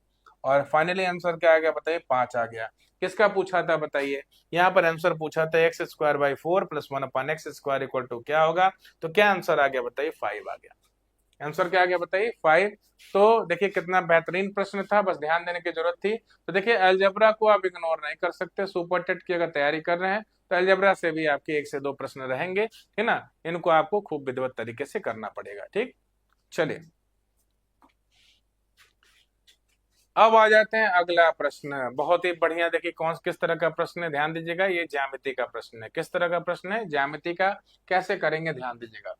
और फाइनली आंसर क्या आ गया बताइए, 5 आ गया। किसका पूछा था बताइए, यहाँ पर आंसर पूछा था x²/4 + 1/x² इक्वल टू क्या होगा, तो क्या आंसर आ गया बताइए, 5 आ गया। आंसर क्या आ गया बताइए, 5। तो देखिए कितना बेहतरीन प्रश्न था, बस ध्यान देने की जरूरत थी। तो देखिए अलजेब्रा को आप इग्नोर नहीं कर सकते, सुपर टेट की अगर तैयारी कर रहे हैं तो अलजेब्रा से भी आपके 1 से 2 प्रश्न रहेंगे, है ना, इनको आपको खूब विधिवत तरीके से करना पड़ेगा, ठीक। चलिए अब आ जाते हैं अगला प्रश्न, बहुत ही बढ़िया। देखिए कौन किस तरह का प्रश्न है, ध्यान दीजिएगा, ये ज्यामिति का प्रश्न है। किस तरह का प्रश्न है, ज्यामिति का, कैसे करेंगे ध्यान दीजिएगा।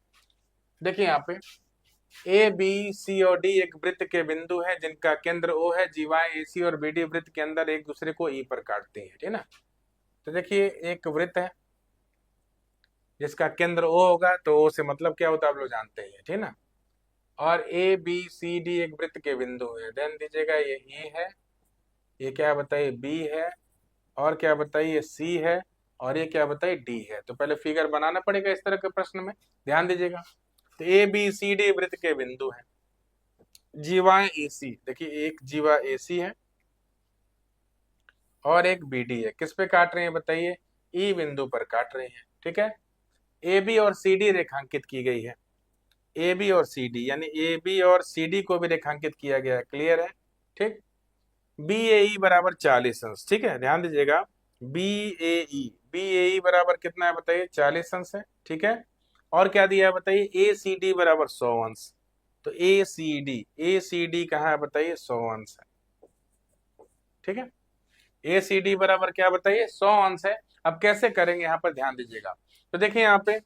देखिए यहाँ पे ए बी सी और डी एक वृत्त के बिंदु हैं जिनका केंद्र ओ है, जीवाएं ए सी और बी डी वृत्त के अंदर एक दूसरे को ई पर काटती हैं, ठीक ना। तो देखिए एक वृत्त है जिसका केंद्र ओ होगा, तो ओ से मतलब क्या होता है आप लोग जानते हैं, ठीक ना। और ए बी सी डी एक वृत्त के बिंदु है, ध्यान दीजिएगा, ये ई है, ये क्या बताइए बी है, और क्या बताइए सी है, और ये क्या बताइए डी है। तो पहले फिगर बनाना पड़ेगा इस तरह के प्रश्न में, ध्यान दीजिएगा। तो ए बी सी डी वृत्त के बिंदु है, जीवाएं एसी, देखिए एक जीवा एसी है और एक बीडी है, किस पे काट रहे हैं बताइए, ई बिंदु पर काट रहे हैं, ठीक है। ए बी और सी डी रेखांकित की गई है, ए बी और सी डी, यानी ए बी और सी डी को भी रेखांकित किया गया है, क्लियर है, ठीक। बी ए ई बराबर 40 अंश, ठीक है, ध्यान दीजिएगा, बी ए ई बराबर कितना है बताइए, 40 अंश है, ठीक है। और क्या दिया है बताइए, ए सी डी बराबर 100 अंश, तो ए सी डी कहाँ है बताइए, 100 अंश है, ठीक है। ए सी डी बराबर क्या बताइए, 100 अंश है। अब कैसे करेंगे यहाँ पर ध्यान दीजिएगा। तो देखिए यहाँ पे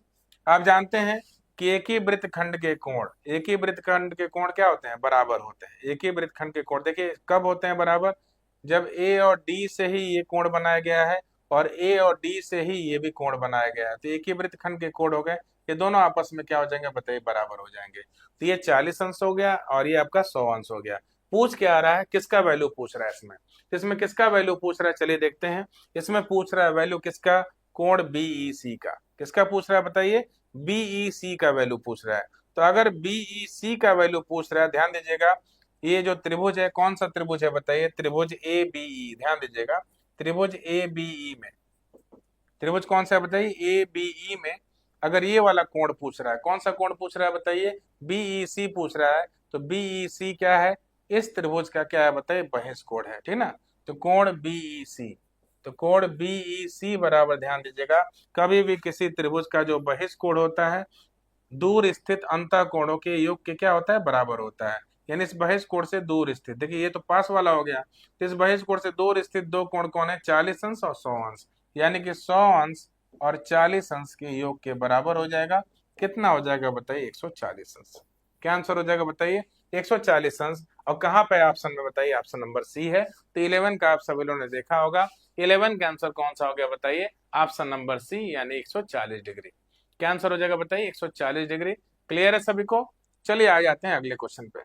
आप जानते हैं कि एक ही वृत्तखंड के कोण, एक ही वृत्तखंड के कोण क्या होते हैं, बराबर होते हैं। एक ही वृत्तखंड के कोण देखिए कब होते हैं बराबर, जब ए और डी से ही ये कोण बनाया गया है और ए और डी से ही ये भी कोण बनाया गया है, तो एक ही वृत्तखंड के कोण हो गए, ये दोनों आपस में क्या हो जाएंगे बताइए, बराबर हो जाएंगे। तो ये 40 अंश हो गया और ये आपका 100 अंश हो गया। पूछ क्या आ रहा है, किसका वैल्यू पूछ रहा है इसमें, इसमें किसका वैल्यू पूछ रहा है, चलिए देखते हैं। इसमें पूछ रहा है वैल्यू किसका, कोण बीईसी का, किसका पूछ रहा है बताइए, बीईसी का वैल्यू पूछ रहा है। तो अगर बीईसी का वैल्यू पूछ रहा है, ध्यान दीजिएगा, ये जो त्रिभुज है कौन सा त्रिभुज है बताइए, त्रिभुज ए बीई, ध्यान दीजिएगा, त्रिभुज ए बीई में, त्रिभुज कौन सा है बताइए, ए बीई में अगर ये वाला कोण पूछ रहा है, कौन सा कोण पूछ रहा है बताइए, बीईसी पूछ रहा है, तो बीईसी क्या है, इस त्रिभुज का क्या है बताइए, बहिष्कोण है, ठीक ना। तो कोण बीईसी, तो कोण बीईसी बराबर, ध्यान दीजिएगा, कभी भी किसी त्रिभुज का जो बहिष्कोण होता है दूर स्थित अंतः कोणों के योग के क्या होता है, बराबर होता है। यानी इस बहिष्कोण से दूर स्थित, देखिए ये तो पास वाला हो गया, तो इस बहिष्कोण से दूर स्थित दो कोण कौन है, 40 अंश और 100 अंश, यानी कि 100 अंश और 40 अंश के योग के बराबर हो जाएगा। कितना हो जाएगा बताइए? 140 अंश। क्या आंसर हो जाएगा बताइए? 140 अंश। और कहाँ पे ऑप्शन में बताइए? ऑप्शन नंबर सी है। तो 11 का आप सभी लोगों ने देखा होगा। 11 का आंसर कौन सा हो गया बताइए? ऑप्शन नंबर सी, यानी 140 डिग्री। क्या आंसर हो जाएगा बताइए? 140 डिग्री। क्लियर है सभी को? चलिए आ जाते हैं अगले क्वेश्चन पे।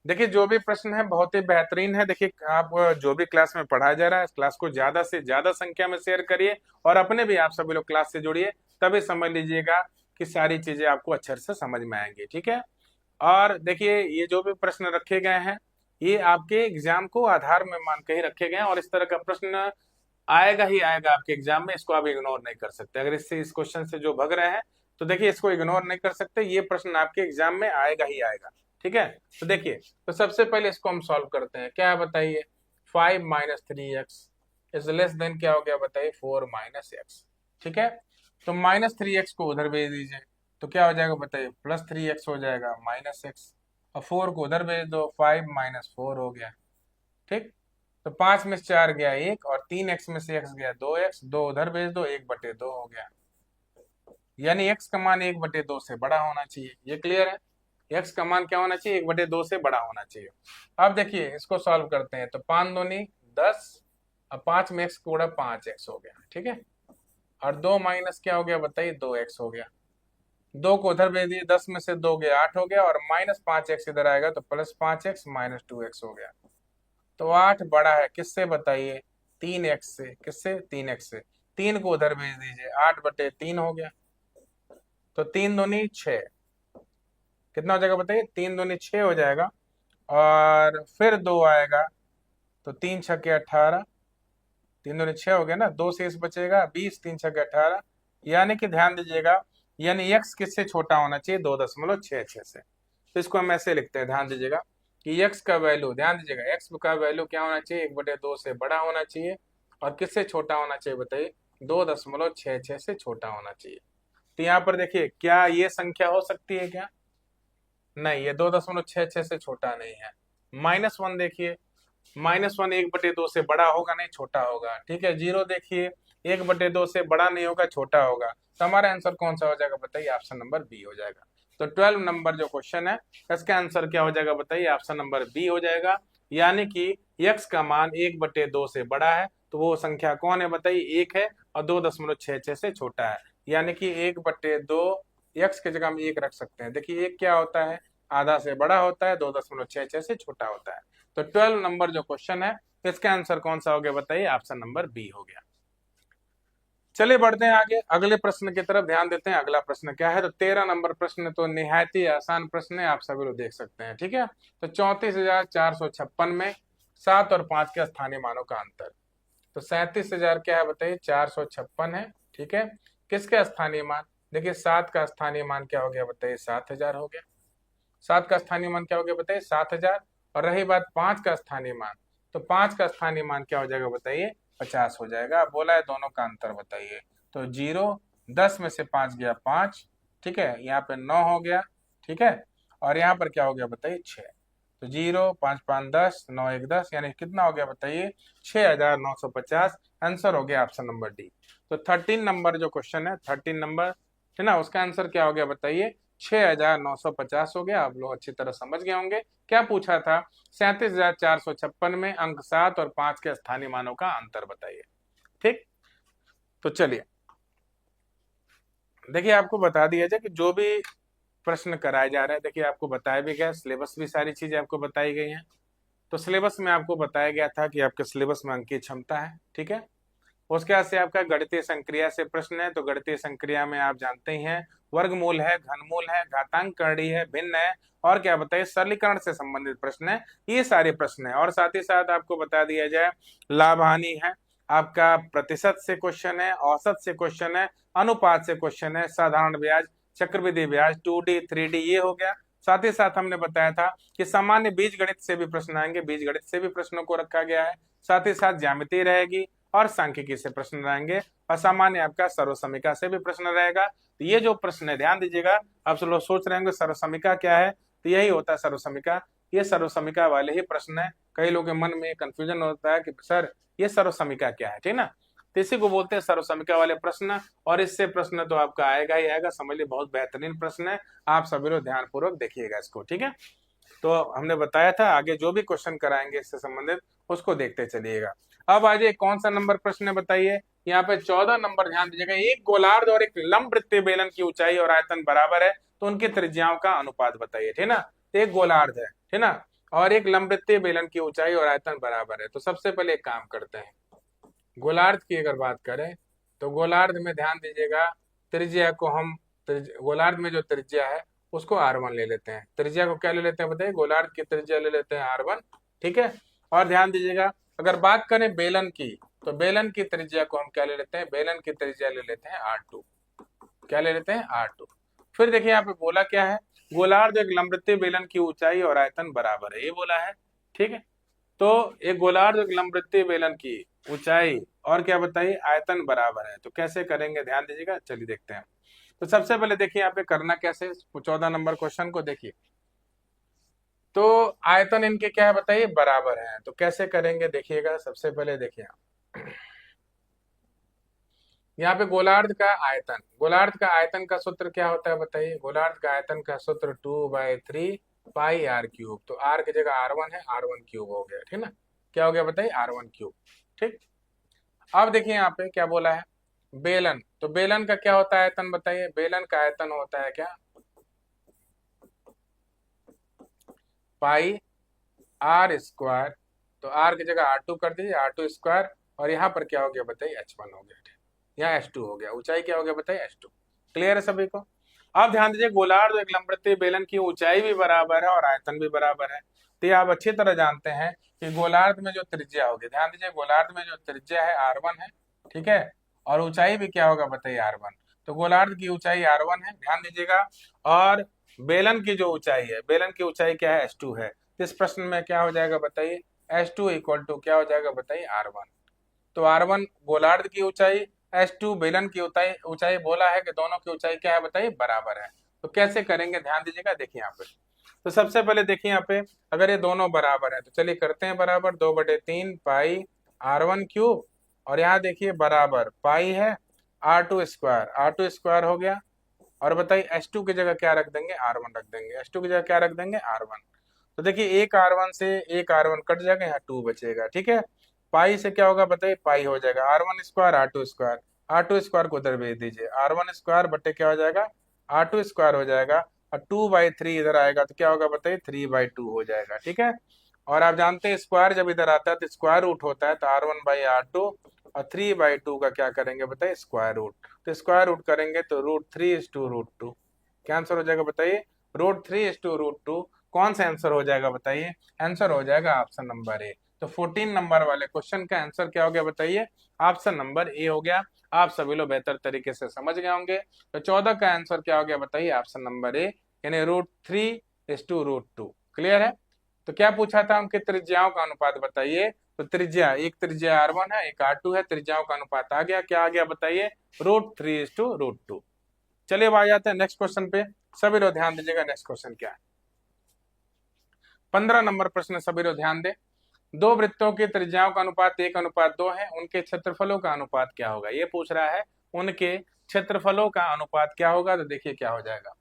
देखिए जो भी प्रश्न है बहुत ही बेहतरीन है। देखिए आप जो भी क्लास में पढ़ाया जा रहा है, इस क्लास को ज्यादा से ज्यादा संख्या में शेयर करिए और अपने भी आप सभी लोग क्लास से जुड़िए, तभी समझ लीजिएगा कि सारी चीजें आपको अच्छे से समझ में आएंगी। ठीक है। और देखिए ये जो भी प्रश्न रखे गए हैं, ये आपके एग्जाम को आधार में मान के ही रखे गए हैं, और इस तरह का प्रश्न आएगा ही आएगा आपके एग्जाम में। इसको आप इग्नोर नहीं कर सकते। अगर इससे इस क्वेश्चन से जो भग रहे हैं तो देखिए इसको इग्नोर नहीं कर सकते, ये प्रश्न आपके एग्जाम में आएगा ही आएगा। ठीक है। तो देखिए, तो सबसे पहले इसको हम सॉल्व करते हैं। क्या है बताइए? 5 minus 3x is less than क्या हो गया बताइए? 4 माइनस एक्स। ठीक है। तो माइनस 3x को उधर भेज दीजिए, तो क्या हो जाएगा बताइए? प्लस 3x हो जाएगा माइनस एक्स। और 4 को उधर भेज दो, 5 माइनस 4 हो गया। ठीक। तो 5 में से 4 गया 1, और 3x में से x गया 2x, 2 उधर भेज दो, 1/2 हो गया। यानी x का मान 1/2 से बड़ा होना चाहिए। ये क्लियर है? x का मान क्या होना चाहिए? 1/2 से बड़ा होना चाहिए। अब देखिए इसको सॉल्व करते हैं। तो 5 दूनी 10, अब 5 में x को उड़ा 5x हो गया। ठीक है। और 2 माइनस क्या हो गया बताइए? 2x हो गया। 2 को उधर भेज दिए, 10 में से 2 गया 8 हो गया, और माइनस 5x इधर आएगा तो प्लस 5x माइनस 2x हो गया। तो 8 बड़ा है किससे बताइए? 3x से। किससे? 3x से। 3 को उधर भेज दीजिए, 8/3 हो गया। तो 3 दूनी 6, कितना हो जाएगा बताइए? 3 दूनी 6 हो जाएगा। और फिर 2 आएगा, तो 3 छक्के 18, 3 दूनी 6 हो गया ना, 2 शेष बचेगा 20, 3 छक्के 18। यानी कि ध्यान दीजिएगा, यानी x किससे छोटा होना चाहिए? 2.66 से। तो इसको हम ऐसे लिखते हैं, ध्यान दीजिएगा कि x का वैल्यू, ध्यान दीजिएगा x का वैल्यू क्या होना चाहिए? 1/2 से बड़ा होना चाहिए। और किससे छोटा होना चाहिए बताइए? 2.66 से छोटा होना चाहिए। तो यहाँ पर देखिए, क्या ये संख्या हो सकती है क्या? नहीं, ये 2.66 से छोटा नहीं है। -1 देखिए, -1 1/2 से बड़ा होगा नहीं, छोटा होगा। ठीक है। 0 देखिए, 1/2 से बड़ा नहीं होगा, छोटा होगा। तो हमारा आंसर कौन सा हो जाएगा बताइए? ऑप्शन नंबर बी हो जाएगा। तो 12 नंबर जो क्वेश्चन है, इसका आंसर क्या हो जाएगा बताइए? ऑप्शन नंबर बी हो जाएगा। यानी कि x का मान 1/2 से बड़ा है, तो वो संख्या कौन है बताइए? 1 है, और 2.66 से छोटा है। यानी कि 1/2, x की जगह हम 1 रख सकते हैं। देखिए 1 क्या होता है? आधा से बड़ा होता है, 2.66 से छोटा होता है। तो 12 नंबर जो क्वेश्चन है, इसका आंसर कौन सा हो गया बताइए? ऑप्शन नंबर बी हो गया। चलिए बढ़ते हैं आगे, अगले प्रश्न की तरफ ध्यान देते हैं। अगला प्रश्न क्या है? तो 13 नंबर प्रश्न तो निहायत ही आसान प्रश्न है, आप सभी लोग देख सकते हैं। ठीक है। तो 34,456 में 7 और 5 के स्थानीय मानों का अंतर। तो 37,000 क्या है बताइए? 456 है। ठीक है। किसके स्थानीय मान? देखिए 7 का स्थानीय मान क्या हो गया बताइए? 7,000 हो गया। 7 का स्थानीय मान क्या हो गया बताइए? 7,000। और रही बात 5 का स्थानीय मान, तो 5 का स्थानीय मान क्या हो जाएगा बताइए? 50 हो जाएगा। बोला है दोनों का अंतर बताइए। तो 0, 10 में से 5 गया 5। ठीक है। यहाँ पे 9 हो गया। ठीक है। और यहाँ पर क्या हो गया बताइए? 6। तो 0, 5 5 10, 9 1 10, यानी कितना हो गया बताइए? 6,950। आंसर हो गया ऑप्शन नंबर डी। तो 13 नंबर जो क्वेश्चन है, 13 नंबर है ना, उसका आंसर क्या हो गया बताइए? 6,950 हो गया। आप लोग अच्छी तरह समझ गए होंगे क्या पूछा था। 37,456 में अंक 7 और 5 के स्थानीय मानों का अंतर बताइए। ठीक। तो चलिए देखिए, आपको बता दिया जाए कि जो भी प्रश्न कराए जा रहे हैं, देखिए आपको बताया भी गया, सिलेबस भी सारी चीजें आपको बताई गई हैं। तो सिलेबस में आपको बताया गया था कि आपके सिलेबस में अंकीय क्षमता है। ठीक है। उसके बाद से आपका गणितीय संक्रिया से प्रश्न है। तो गणितीय संक्रिया में आप जानते ही हैं, वर्गमूल है, घनमूल है, घातांक करणी है, भिन्न है, और क्या बताइए? सरलीकरण से संबंधित प्रश्न है। ये सारे प्रश्न है। और साथ ही साथ आपको बता दिया जाए, लाभ हानि है, आपका प्रतिशत से क्वेश्चन है, औसत से क्वेश्चन है, अनुपात से क्वेश्चन है, साधारण ब्याज, चक्रवृद्धि ब्याज, 2D 3D ये हो गया। साथ ही साथ हमने बताया था कि सामान्य बीजगणित से भी प्रश्न आएंगे, बीजगणित से भी प्रश्नों को रखा गया है। साथ ही साथ ज्यामिति रहेगी, और सांख्यिकी से प्रश्न रहेंगे, और सामान्य आपका सर्वसमिका से भी प्रश्न रहेगा। तो ये जो प्रश्न है ध्यान दीजिएगा, आप सब लोग सोच रहे होंगे सर्वसमिका क्या है? तो यही होता है सर्वसमिका। ये सर्वसमिका वाले ही प्रश्न है। कई लोगों के मन में कंफ्यूजन होता है कि सर ये सर्वसमिका क्या है, ठीक ना। तो इसी को बोलते हैं सर्वसमिका वाले प्रश्न, और इससे प्रश्न तो आपका आएगा ही आएगा, समझ लीजिए बहुत बेहतरीन प्रश्न है। आप सभी लोग ध्यानपूर्वक देखिएगा इसको, ठीक है। तो हमने बताया था आगे जो भी क्वेश्चन कराएंगे इससे संबंधित उसको देखते चलिएगा। अब आ जाइए कौन सा नंबर प्रश्न है बताइए। यहाँ पे 14 नंबर, ध्यान दीजिएगा। एक गोलार्ध और एक लंब वृत्तीय बेलन की ऊंचाई और आयतन बराबर है, तो उनकी त्रिज्याओं का अनुपात बताइए, ठीक ना। तो एक गोलार्ध है, ठीक ना, और एक लंब वृत्तीय बेलन की ऊंचाई और आयतन बराबर है। तो सबसे पहले एक काम करते हैं, गोलार्ध की अगर बात करें तो गोलार्ध में ध्यान दीजिएगा, त्रिज्या को हम गोलार्ध में जो त्रिज्या है उसको R1 ले लेते हैं। त्रिज्या को क्या ले लेते हैं बताइए, गोलार्ध की त्रिज्या ले लेते हैं R1, ठीक है। और ध्यान दीजिएगा अगर बात करें बेलन की, तो बेलन की त्रिज्या को हम क्या ले लेते हैं, बेलन की त्रिज्या ले लेते हैं R2। क्या ले लेते हैं, R2। फिर देखिए यहाँ पे बोला क्या है, गोलार्ध एक लंबवृत्तीय बेलन की ऊंचाई और आयतन बराबर है, ये बोला है, ठीक है। तो एक गोलार्ध एक लंबवृत्तीय बेलन की ऊंचाई और क्या बताइए, आयतन बराबर है। तो कैसे करेंगे ध्यान दीजिएगा, चलिए देखते हैं। तो सबसे पहले देखिए यहाँ पे करना कैसे, 14 नंबर क्वेश्चन को देखिए। तो आयतन इनके क्या है बताइए, बराबर है। तो कैसे करेंगे देखिएगा, सबसे पहले देखिए यहाँ पे गोलार्ध का आयतन का सूत्र क्या होता है बताइए, गोलार्ध का आयतन का सूत्र 2/3 पाई r³। तो r की जगह R1 है, R1³ हो गया, ठीक ना। क्या हो गया बताइए, R1³, ठीक। अब देखिए यहाँ पे क्या बोला है, बेलन। तो बेलन का क्या होता है आयतन बताइए, बेलन का आयतन होता है क्या, पाई r²। तो r की जगह R2 कर दीजिए, R2²। और यहाँ पर क्या हो गया बताइए, H1 हो गया, यहाँ H2 हो गया। ऊंचाई क्या हो गया बताइए, H2। क्लियर है सभी को। अब ध्यान दीजिए, गोलार्ध एक लंबवृत्तीय बेलन की ऊंचाई भी बराबर है और आयतन भी बराबर है। तो ये आप अच्छी तरह जानते हैं कि गोलार्ध में जो त्रिज्या होगी, ध्यान दीजिए गोलार्ध में जो त्रिज्या है R1 है, ठीक है, और ऊंचाई भी क्या होगा बताइए, R1। तो गोलार्ध की ऊंचाई R1 है, ध्यान दीजिएगा। और बेलन की जो ऊंचाई है, बेलन की ऊंचाई क्या है, H2 है। इस प्रश्न में क्या हो जाएगा बताइए, H2 इक्वल टू क्या हो जाएगा बताइए, R1। तो R1 गोलार्ध की ऊंचाई, H2 बेलन की ऊंचाई बोला है कि दोनों की ऊंचाई क्या है बताइए, बराबर है। तो कैसे करेंगे ध्यान दीजिएगा, देखिए यहाँ पे। तो सबसे पहले देखिए यहाँ पे, अगर ये दोनों बराबर है तो चलिए करते हैं बराबर, 2/3 पाई R1³ और यहाँ देखिए बराबर पाई है R2²। हो गया। और बताइए H2 की जगह क्या रख देंगे, R1 रख देंगे। H2 की जगह क्या रख देंगे, R1। तो देखिए एक R1 से एक R1 कट जाएगा, यहाँ 2 बचेगा, ठीक है। पाई से क्या होगा बताइए, पाई हो जाएगा R1² R2²। R2² को उधर भेज दीजिए, R1² बटे क्या हो जाएगा, R2² हो जाएगा। और 2/3 इधर आएगा तो क्या होगा बताइए, 3/2 हो जाएगा, ठीक है। और आप जानते हैं स्क्वायर जब इधर आता है तो स्क्वायर रूट होता है, तो R1/R2 और 3/2 का क्या करेंगे बताइए, स्क्वायर रूट। तो स्क्वायर रूट करेंगे तो √3:√2। क्या आंसर हो जाएगा बताइए, √3:√2। कौन सा आंसर हो जाएगा बताइए, आंसर हो जाएगा ऑप्शन नंबर ए। तो 14 नंबर वाले क्वेश्चन का आंसर क्या हो गया बताइए, ऑप्शन नंबर ए हो गया। आप सभी लोग बेहतर तरीके से समझ गए होंगे। तो 14 का आंसर क्या हो गया बताइए, ऑप्शन नंबर ए, यानी √3:√2। क्लियर है। तो क्या पूछा था, उनके त्रिज्याओं का अनुपात बताइए। तो त्रिज्या, एक त्रिज्या R1 है, एक R2 है, त्रिज्याओं का अनुपात आ गया, क्या आ गया बताइए, √3:√2। चलिए अब आ जाते हैं नेक्स्ट क्वेश्चन पे। सभी लोग ध्यान दीजिएगा, नेक्स्ट क्वेश्चन क्या है, 15 नंबर प्रश्न। सभी लोग ध्यान दे, दो वृत्तों की त्रिज्याओं का अनुपात 1:2 है, उनके क्षेत्रफलों का अनुपात क्या होगा, ये पूछ रहा है। उनके क्षेत्रफलों का अनुपात क्या होगा, तो देखिए क्या हो जाएगा।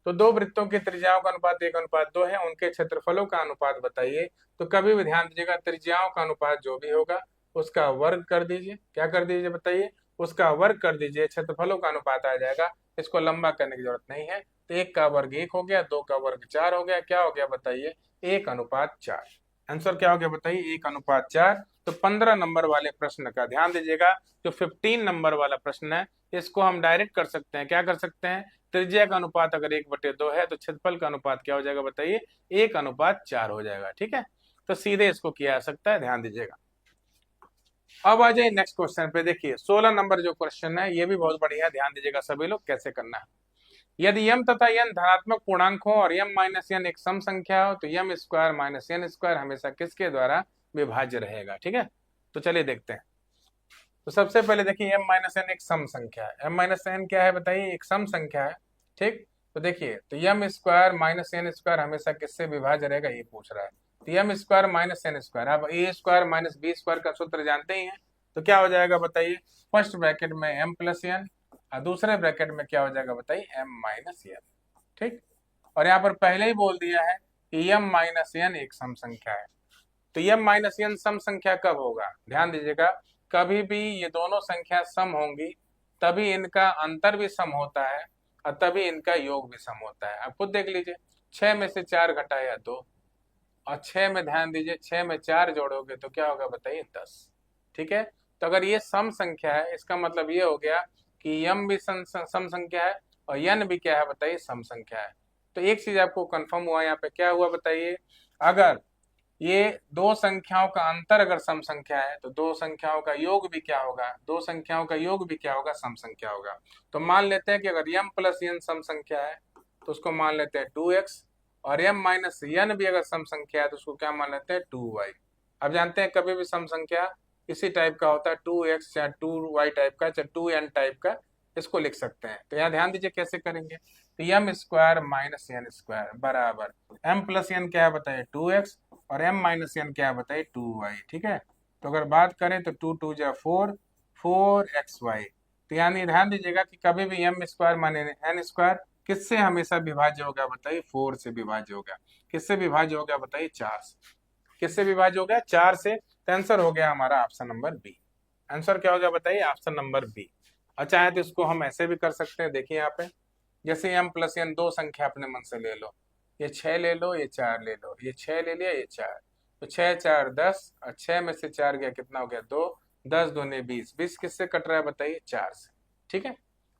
तो दो वृत्तों की त्रिज्याओं का अनुपात 1:2 है, उनके क्षेत्रफलों का अनुपात बताइए। तो कभी भी ध्यान दीजिएगा, त्रिज्याओं का अनुपात जो भी होगा उसका वर्ग कर दीजिए। क्या कर दीजिए बताइए, उसका वर्ग कर दीजिए, क्षेत्रफलों का अनुपात आ जाएगा। इसको लंबा करने की जरूरत नहीं है। तो 1 का वर्ग 1 हो गया, 2 का वर्ग 4 हो गया, क्या हो गया बताइए, 1:4। आंसर क्या हो गया बताइए, 1:4। तो 15 नंबर वाले प्रश्न का ध्यान दीजिएगा। जो 15 नंबर वाला प्रश्न है इसको हम डायरेक्ट कर सकते हैं, क्या कर सकते हैं, त्रिज्या का अनुपात अगर 1/2 है तो क्षेत्रफल का अनुपात क्या हो जाएगा बताइए, 1:4 हो जाएगा, ठीक है। तो सीधे इसको किया जा सकता है, ध्यान दीजिएगा। अब आ जाए नेक्स्ट क्वेश्चन पे। देखिए 16 नंबर जो क्वेश्चन है ये भी बहुत बढ़िया, ध्यान दीजिएगा सभी लोग कैसे करना है। यदि m तथा n धनात्मक पूर्णांक हो और m - n एक सम संख्या हो तो m² - n² हमेशा किसके द्वारा विभाज्य रहेगा, ठीक है। तो चलिए देखते हैं। तो सबसे पहले देखिए m - n एक सम संख्या है। m - n क्या है बताइए, एक सम संख्या है, ठीक। तो देखिए, तो M square minus N square हमेशा किससे विभाज्य रहेगा, ये पूछ रहा है। तो M square minus N square, अब A square minus B square का सूत्र जानते ही हैं, तो क्या हो जाएगा बताइए, फर्स्ट ब्रैकेट में एम प्लस एन और दूसरे ब्रैकेट में क्या हो जाएगा बताइए, एम माइनस एन। ठीक, और यहाँ पर पहले ही बोल दिया है कि यम माइनस एन एक सम संख्या है। तो यम माइनस एन सम संख्या कब होगा, ध्यान दीजिएगा, कभी भी ये दोनों संख्या सम होंगी तभी इनका अंतर भी सम होता है और तभी इनका योग भी सम होता है। आप खुद देख लीजिए, 6 में से 4 घटाया 2, और 6 में ध्यान दीजिए 6 में 4 जोड़ोगे तो क्या होगा बताइए 10। ठीक है, तो अगर ये सम संख्या है इसका मतलब ये हो गया कि यम भी सम संख्या है और यन भी क्या है बताइए, सम संख्या है। तो एक चीज आपको कंफर्म हुआ, यहाँ पे क्या हुआ बताइए, अगर ये दो संख्याओं का अंतर अगर सम संख्या है तो दो संख्याओं का योग भी क्या होगा, दो संख्याओं का योग भी क्या होगा, सम संख्या होगा। तो मान लेते हैं कि अगर यम प्लस एन सम संख्या है तो उसको मान लेते हैं 2x, और m माइनस एन भी अगर सम संख्या है तो उसको क्या मान लेते हैं 2y। अब जानते हैं कभी भी सम संख्या इसी टाइप का होता है, 2x या 2y टाइप का, चाहे 2n टाइप का, इसको लिख सकते हैं। तो यहाँ ध्यान दीजिए कैसे करेंगे, तो M square minus N square बराबर एम प्लस एन क्या है बताइए 2x, और m माइनस एन क्या है बताइए 2y। ठीक है, तो अगर बात करें तो 2 2 जा 4, 4xy। तो यानी ध्यान दीजिएगा कि कभी भी एम स्क्वायर माने एन स्क्वायर किससे हमेशा विभाज्य होगा बताइए, 4 से विभाज्य होगा। किससे विभाज्य होगा बताइए, 4 से। किससे विभाज्य हो गया, 4 से। तो आंसर हो गया हमारा ऑप्शन नंबर बी। आंसर क्या हो गया बताइए, ऑप्शन नंबर बी। अच्छा है तो इसको हम ऐसे भी कर सकते हैं, देखिए यहाँ पे, जैसे m प्लस एन दो संख्या अपने मन से ले लो, ये 6 ले लो, ये 4 ले लो, ये 6 ले लिया, ये 4, तो 6 4 10, और 6 में से 4 गया कितना हो गया 2, 10 दूने 20, 20 किससे कट रहा है बताइए, 4 से। ठीक है,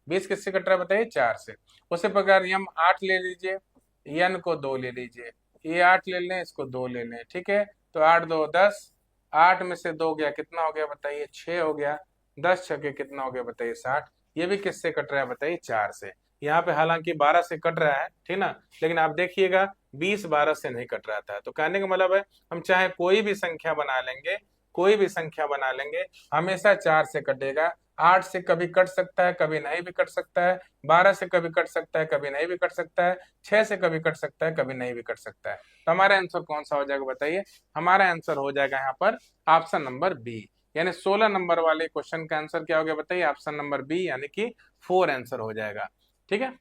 20 किससे कट रहा है बताइए, 4 से। उसी प्रकार यम 8 ले लीजिए, n को 2 ले लीजिए, ये 8 ले लें, इसको 2 ले लें। ठीक है, तो 8 2 10, 8 में से 2 गया कितना हो गया बताइए, 6 हो गया, 10 छके कितना हो गया बताइए 60। ये भी किससे कट रहा है बताइए, 4 से। यहाँ पे हालांकि 12 से कट रहा है, ठीक ना, लेकिन आप देखिएगा 20 12 से नहीं कट रहा था। तो कहने का मतलब है हम चाहे कोई भी संख्या बना लेंगे, कोई भी संख्या बना लेंगे, हमेशा 4 से कटेगा। 8 से कभी कट सकता है, कभी नहीं भी कट सकता है, 12 से कभी कट सकता है, कभी नहीं भी कट सकता है, 6 से कभी कट सकता है, कभी नहीं भी कट सकता है। तो हमारा आंसर कौन सा हो जाएगा बताइए, हमारा आंसर हो जाएगा यहाँ पर ऑप्शन नंबर बी। यानी 16 नंबर वाले क्वेश्चन का आंसर क्या हो गया बताइए, ऑप्शन नंबर बी, यानी कि 4 आंसर हो जाएगा। ठीक है,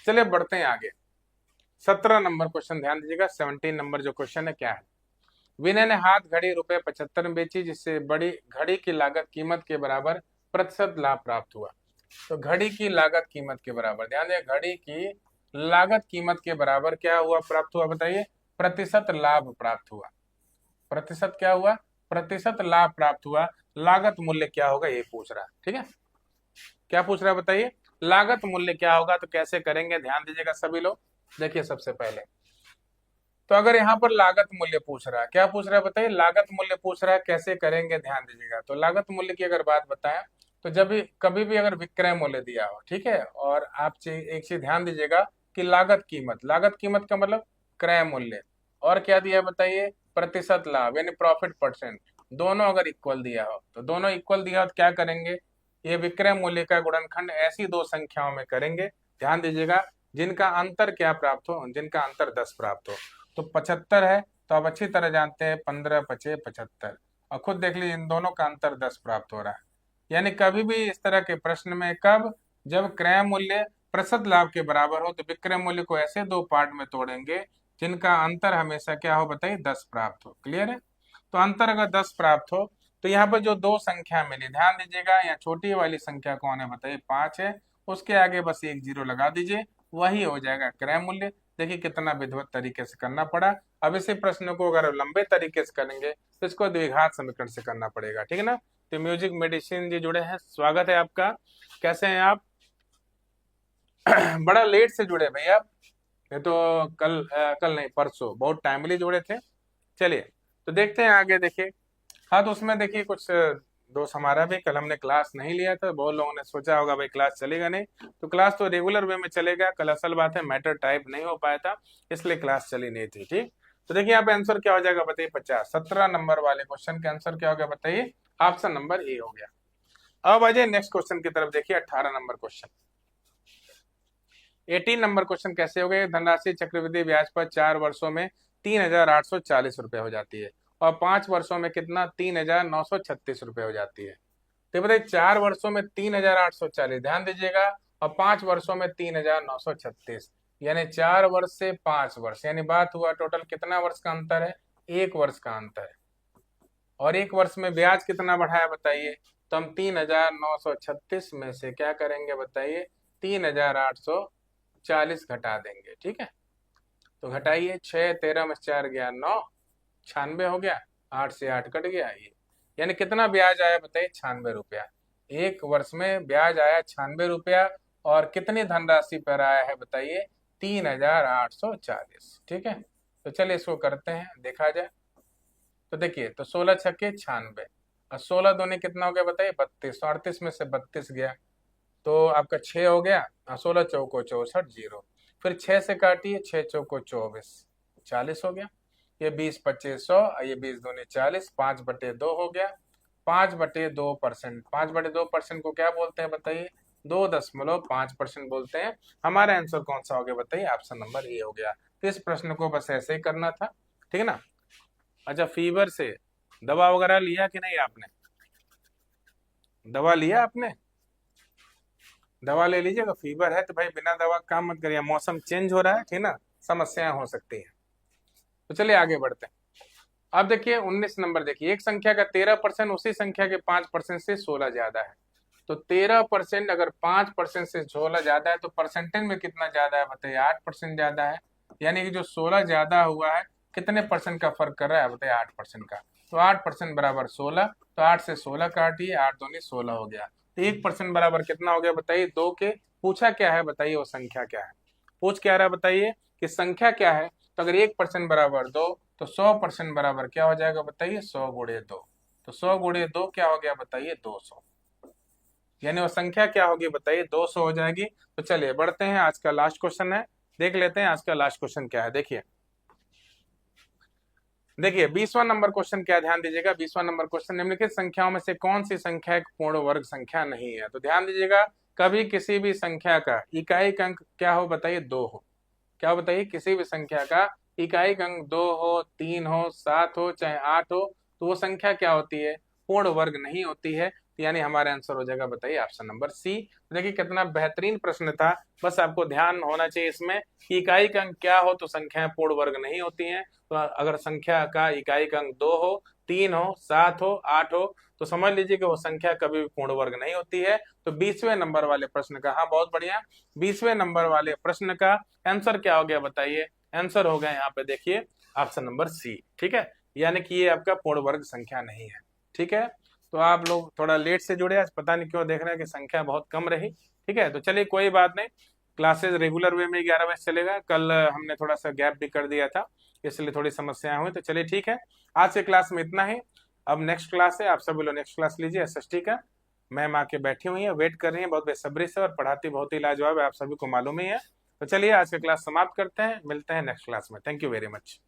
चलिए बढ़ते हैं आगे। 17 नंबर क्वेश्चन ध्यान दीजिएगा, 17 नंबर जो क्वेश्चन है क्या है, विनय ने हाथ घड़ी ₹75 में बेची जिससे बड़ी घड़ी की लागत कीमत के बराबर प्रतिशत लाभ प्राप्त हुआ। तो घड़ी की लागत कीमत के बराबर, ध्यान दें, घड़ी की लागत कीमत के बराबर क्या हुआ, प्राप्त हुआ बताइए, प्रतिशत लाभ प्राप्त हुआ। प्रतिशत क्या हुआ, प्रतिशत लाभ प्राप्त हुआ। लागत मूल्य क्या होगा ये पूछ रहा है। ठीक है, क्या पूछ रहा है बताइए, लागत मूल्य क्या होगा। तो कैसे करेंगे, ध्यान दीजिएगा सभी लोग। देखिए सबसे पहले तो अगर यहाँ पर लागत मूल्य पूछ रहा है, क्या पूछ रहा है बताइए, लागत मूल्य पूछ रहा है, कैसे करेंगे ध्यान दीजिएगा। तो लागत मूल्य की अगर बात बताएं तो जब भी कभी भी अगर विक्रय मूल्य दिया हो, ठीक है, और आप एक चीज ध्यान दीजिएगा कि लागत कीमत का मतलब क्रय मूल्य, और क्या दिया बताइए, प्रतिशत लाभ यानी प्रॉफिट परसेंट, दोनों अगर इक्वल दिया हो, तो दोनों इक्वल दिया हो तो क्या करेंगे, ये विक्रय मूल्य का गुणनखंड ऐसी दो संख्याओं में करेंगे, ध्यान दीजिएगा, जिनका अंतर क्या प्राप्त हो, जिनका अंतर 10 प्राप्त हो। तो 75 है तो आप अच्छी तरह जानते हैं 15 5 75, और खुद देख लीजिए इन दोनों का अंतर 10 प्राप्त हो रहा है। यानी कभी भी इस तरह के प्रश्न में, कब, जब क्रय मूल्य प्रतिशत लाभ के बराबर हो, तो विक्रय मूल्य को ऐसे दो पार्ट में तोड़ेंगे जिनका अंतर हमेशा क्या हो बताइए, 10 प्राप्त हो। क्लियर है, तो अंतर अगर 10 प्राप्त हो तो यहाँ पर जो दो संख्या मिली, ध्यान दीजिएगा, यहाँ छोटी वाली संख्या कौन है बताइए, 5 है, उसके आगे बस एक 0 लगा दीजिए, वही हो जाएगा क्रय मूल्य। देखिए कितना विधिवत तरीके से करना पड़ा। अब इसी प्रश्न को अगर लंबे तरीके से करेंगे तो इसको द्विघात समीकरण से करना पड़ेगा। ठीक है ना, तो म्यूजिक मेडिसिन जी जुड़े हैं, स्वागत है आपका, कैसे हैं आप? बड़ा लेट से जुड़े भाई आप, ये तो कल नहीं परसों बहुत टाइमली जुड़े थे। चलिए तो देखते हैं आगे। देखिए हाँ, तो उसमें देखिए कुछ दोस्त हमारा भी, कल हमने क्लास नहीं लिया था, बहुत लोगों ने सोचा होगा भाई क्लास चलेगा नहीं, तो क्लास तो रेगुलर वे में चलेगा। कल असल बात है मैटर टाइप नहीं हो पाया था, इसलिए क्लास चली नहीं थी। ठीक, तो देखिए यहाँ पे आंसर क्या हो जाएगा बताइए, 50। 17 नंबर वाले क्वेश्चन का आंसर क्या हो गया बताइए, ऑप्शन नंबर ए हो गया। अब आ जाए नेक्स्ट क्वेश्चन की तरफ, देखिए 18 नंबर क्वेश्चन। 18 नंबर क्वेश्चन कैसे हो गए? धनराशि चक्रवृद्धि ब्याज पर 4 वर्षों में 3,840 रुपए हो जाती है और 5 वर्षों में कितना? 3,936 रुपए हो जाती है। तो बताइए 4 वर्षों में 3,840, ध्यान दीजिएगा, और 5 वर्षों में 3,936, यानी 4 वर्ष से 5 वर्ष, यानी बात हुआ टोटल कितना वर्ष का अंतर है? 1 वर्ष का अंतर है। और 1 वर्ष में ब्याज कितना बढ़ा है बताइए? तो हम 3,936 में से क्या करेंगे बताइए? 3,840 घटा देंगे, ठीक है। तो घटाइए, 6 13 में 4 गया 9, 96 हो गया, 8 से 8 कट गया ये, यानी कितना ब्याज आया बताइए? 96 रुपया। 1 वर्ष में ब्याज आया 96 रुपया, और कितनी धनराशि पर आया है बताइए? 3,840, ठीक है। तो चलिए इसको करते हैं, देखा जाए। तो देखिए, तो 16 छक्के 96, और 16 दूनी कितना हो गया बताइए? 32, 38 में से 32 गया तो आपका 6 हो गया, 16 चौको 64, 0। फिर 6 से काटिए, 6 चौको 24, 40 हो गया। ये 20 25 100, ये 20 दूनी 40, 5/2 हो गया। 5/2%, 5/2% को क्या बोलते हैं बताइए? 2.5% बोलते हैं। हमारा आंसर कौन सा हो गया बताइए? ऑप्शन नंबर ए हो गया। तो इस प्रश्न को बस ऐसे ही करना था, ठीक है ना। अच्छा, फीवर से दवा वगैरह लिया कि नहीं आपने? दवा लिया आपने? दवा ले लीजिएगा, फीवर है तो भाई बिना दवा काम मत करिए, मौसम चेंज हो रहा है, ठीक ना, समस्याएं हो सकती हैं। तो चलिए आगे बढ़ते हैं। अब देखिए 19 नंबर, देखिए एक संख्या का 13% उसी संख्या के 5% से 16 ज्यादा है। तो 13% अगर 5% से 16 ज्यादा है तो परसेंटेज में कितना ज्यादा है बताइए? 8% ज्यादा है। यानी कि जो 16 ज्यादा हुआ है, कितने परसेंट का फर्क कर रहा है बताइए? 8% का। तो 8% बराबर 16, तो 8 से 16 काटिए, 8 दूनी 16 हो गया। तो 1% बराबर कितना हो गया बताइए? 2 के। पूछा क्या है बताइए? वो संख्या क्या है? पूछ क्या रहा है बताइए? कि संख्या क्या है। तो अगर 1% बराबर 2, तो 100% बराबर क्या हो जाएगा बताइए? 100 गुणे 2। तो 100 गुणे 2 क्या हो गया बताइए? 200। यानी वो संख्या क्या होगी बताइए? 200 हो जाएगी। तो चलिए बढ़ते हैं, आज का लास्ट क्वेश्चन है, देख लेते हैं आज का लास्ट क्वेश्चन क्या है। देखिए देखिए 20वां नंबर क्वेश्चन क्या है, ध्यान दीजिएगा। 20वां नंबर क्वेश्चन, निम्नलिखित संख्याओं में से कौन सी संख्या एक पूर्ण वर्ग संख्या नहीं है? तो ध्यान दीजिएगा, कभी किसी भी संख्या का इकाई अंक क्या हो बताइए? 2 हो। क्या हो बताइए? किसी भी संख्या का इकाई अंक 2 हो, 3 हो, 7 हो, चाहे 8 हो, तो वो संख्या क्या होती है? पूर्ण वर्ग नहीं होती है। यानी हमारा आंसर हो जाएगा बताइए ऑप्शन नंबर सी। देखिए कितना बेहतरीन प्रश्न था, बस आपको ध्यान होना चाहिए इसमें कि इकाई का अंक क्या हो तो संख्याएं पूर्ण वर्ग नहीं होती हैं। तो अगर संख्या का इकाई का अंक 2 हो, 3 हो, 7 हो, 8 हो, तो समझ लीजिए कि वो संख्या कभी भी पूर्ण वर्ग नहीं होती है। तो 20वें नंबर वाले प्रश्न का, हाँ बहुत बढ़िया, 20वें नंबर वाले प्रश्न का आंसर क्या हो गया बताइए? आंसर हो गया यहाँ पे देखिए ऑप्शन नंबर सी, ठीक है। यानी कि ये आपका पूर्ण वर्ग संख्या नहीं है, ठीक है। तो आप लोग थोड़ा लेट से जुड़े, आज पता नहीं क्यों देख रहे हैं कि संख्या बहुत कम रही, ठीक है। तो चलिए कोई बात नहीं, क्लासेस रेगुलर वे में 11 बजे चलेगा। कल हमने थोड़ा सा गैप भी कर दिया था, इसलिए थोड़ी समस्याएं हुई। तो चलिए ठीक है, आज के क्लास में इतना ही। अब नेक्स्ट क्लास है, आप सभी लोग नेक्स्ट क्लास लीजिए। एसएसटी का मैम आके बैठी हुई है, वेट कर रही है बहुत बेसब्री से, और पढ़ाती बहुत ही लाजवाब है, आप सभी को मालूम ही है। तो चलिए आज का क्लास समाप्त करते हैं, मिलते हैं नेक्स्ट क्लास में। Thank you very much.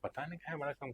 पता नहीं क्या है, बड़ा कम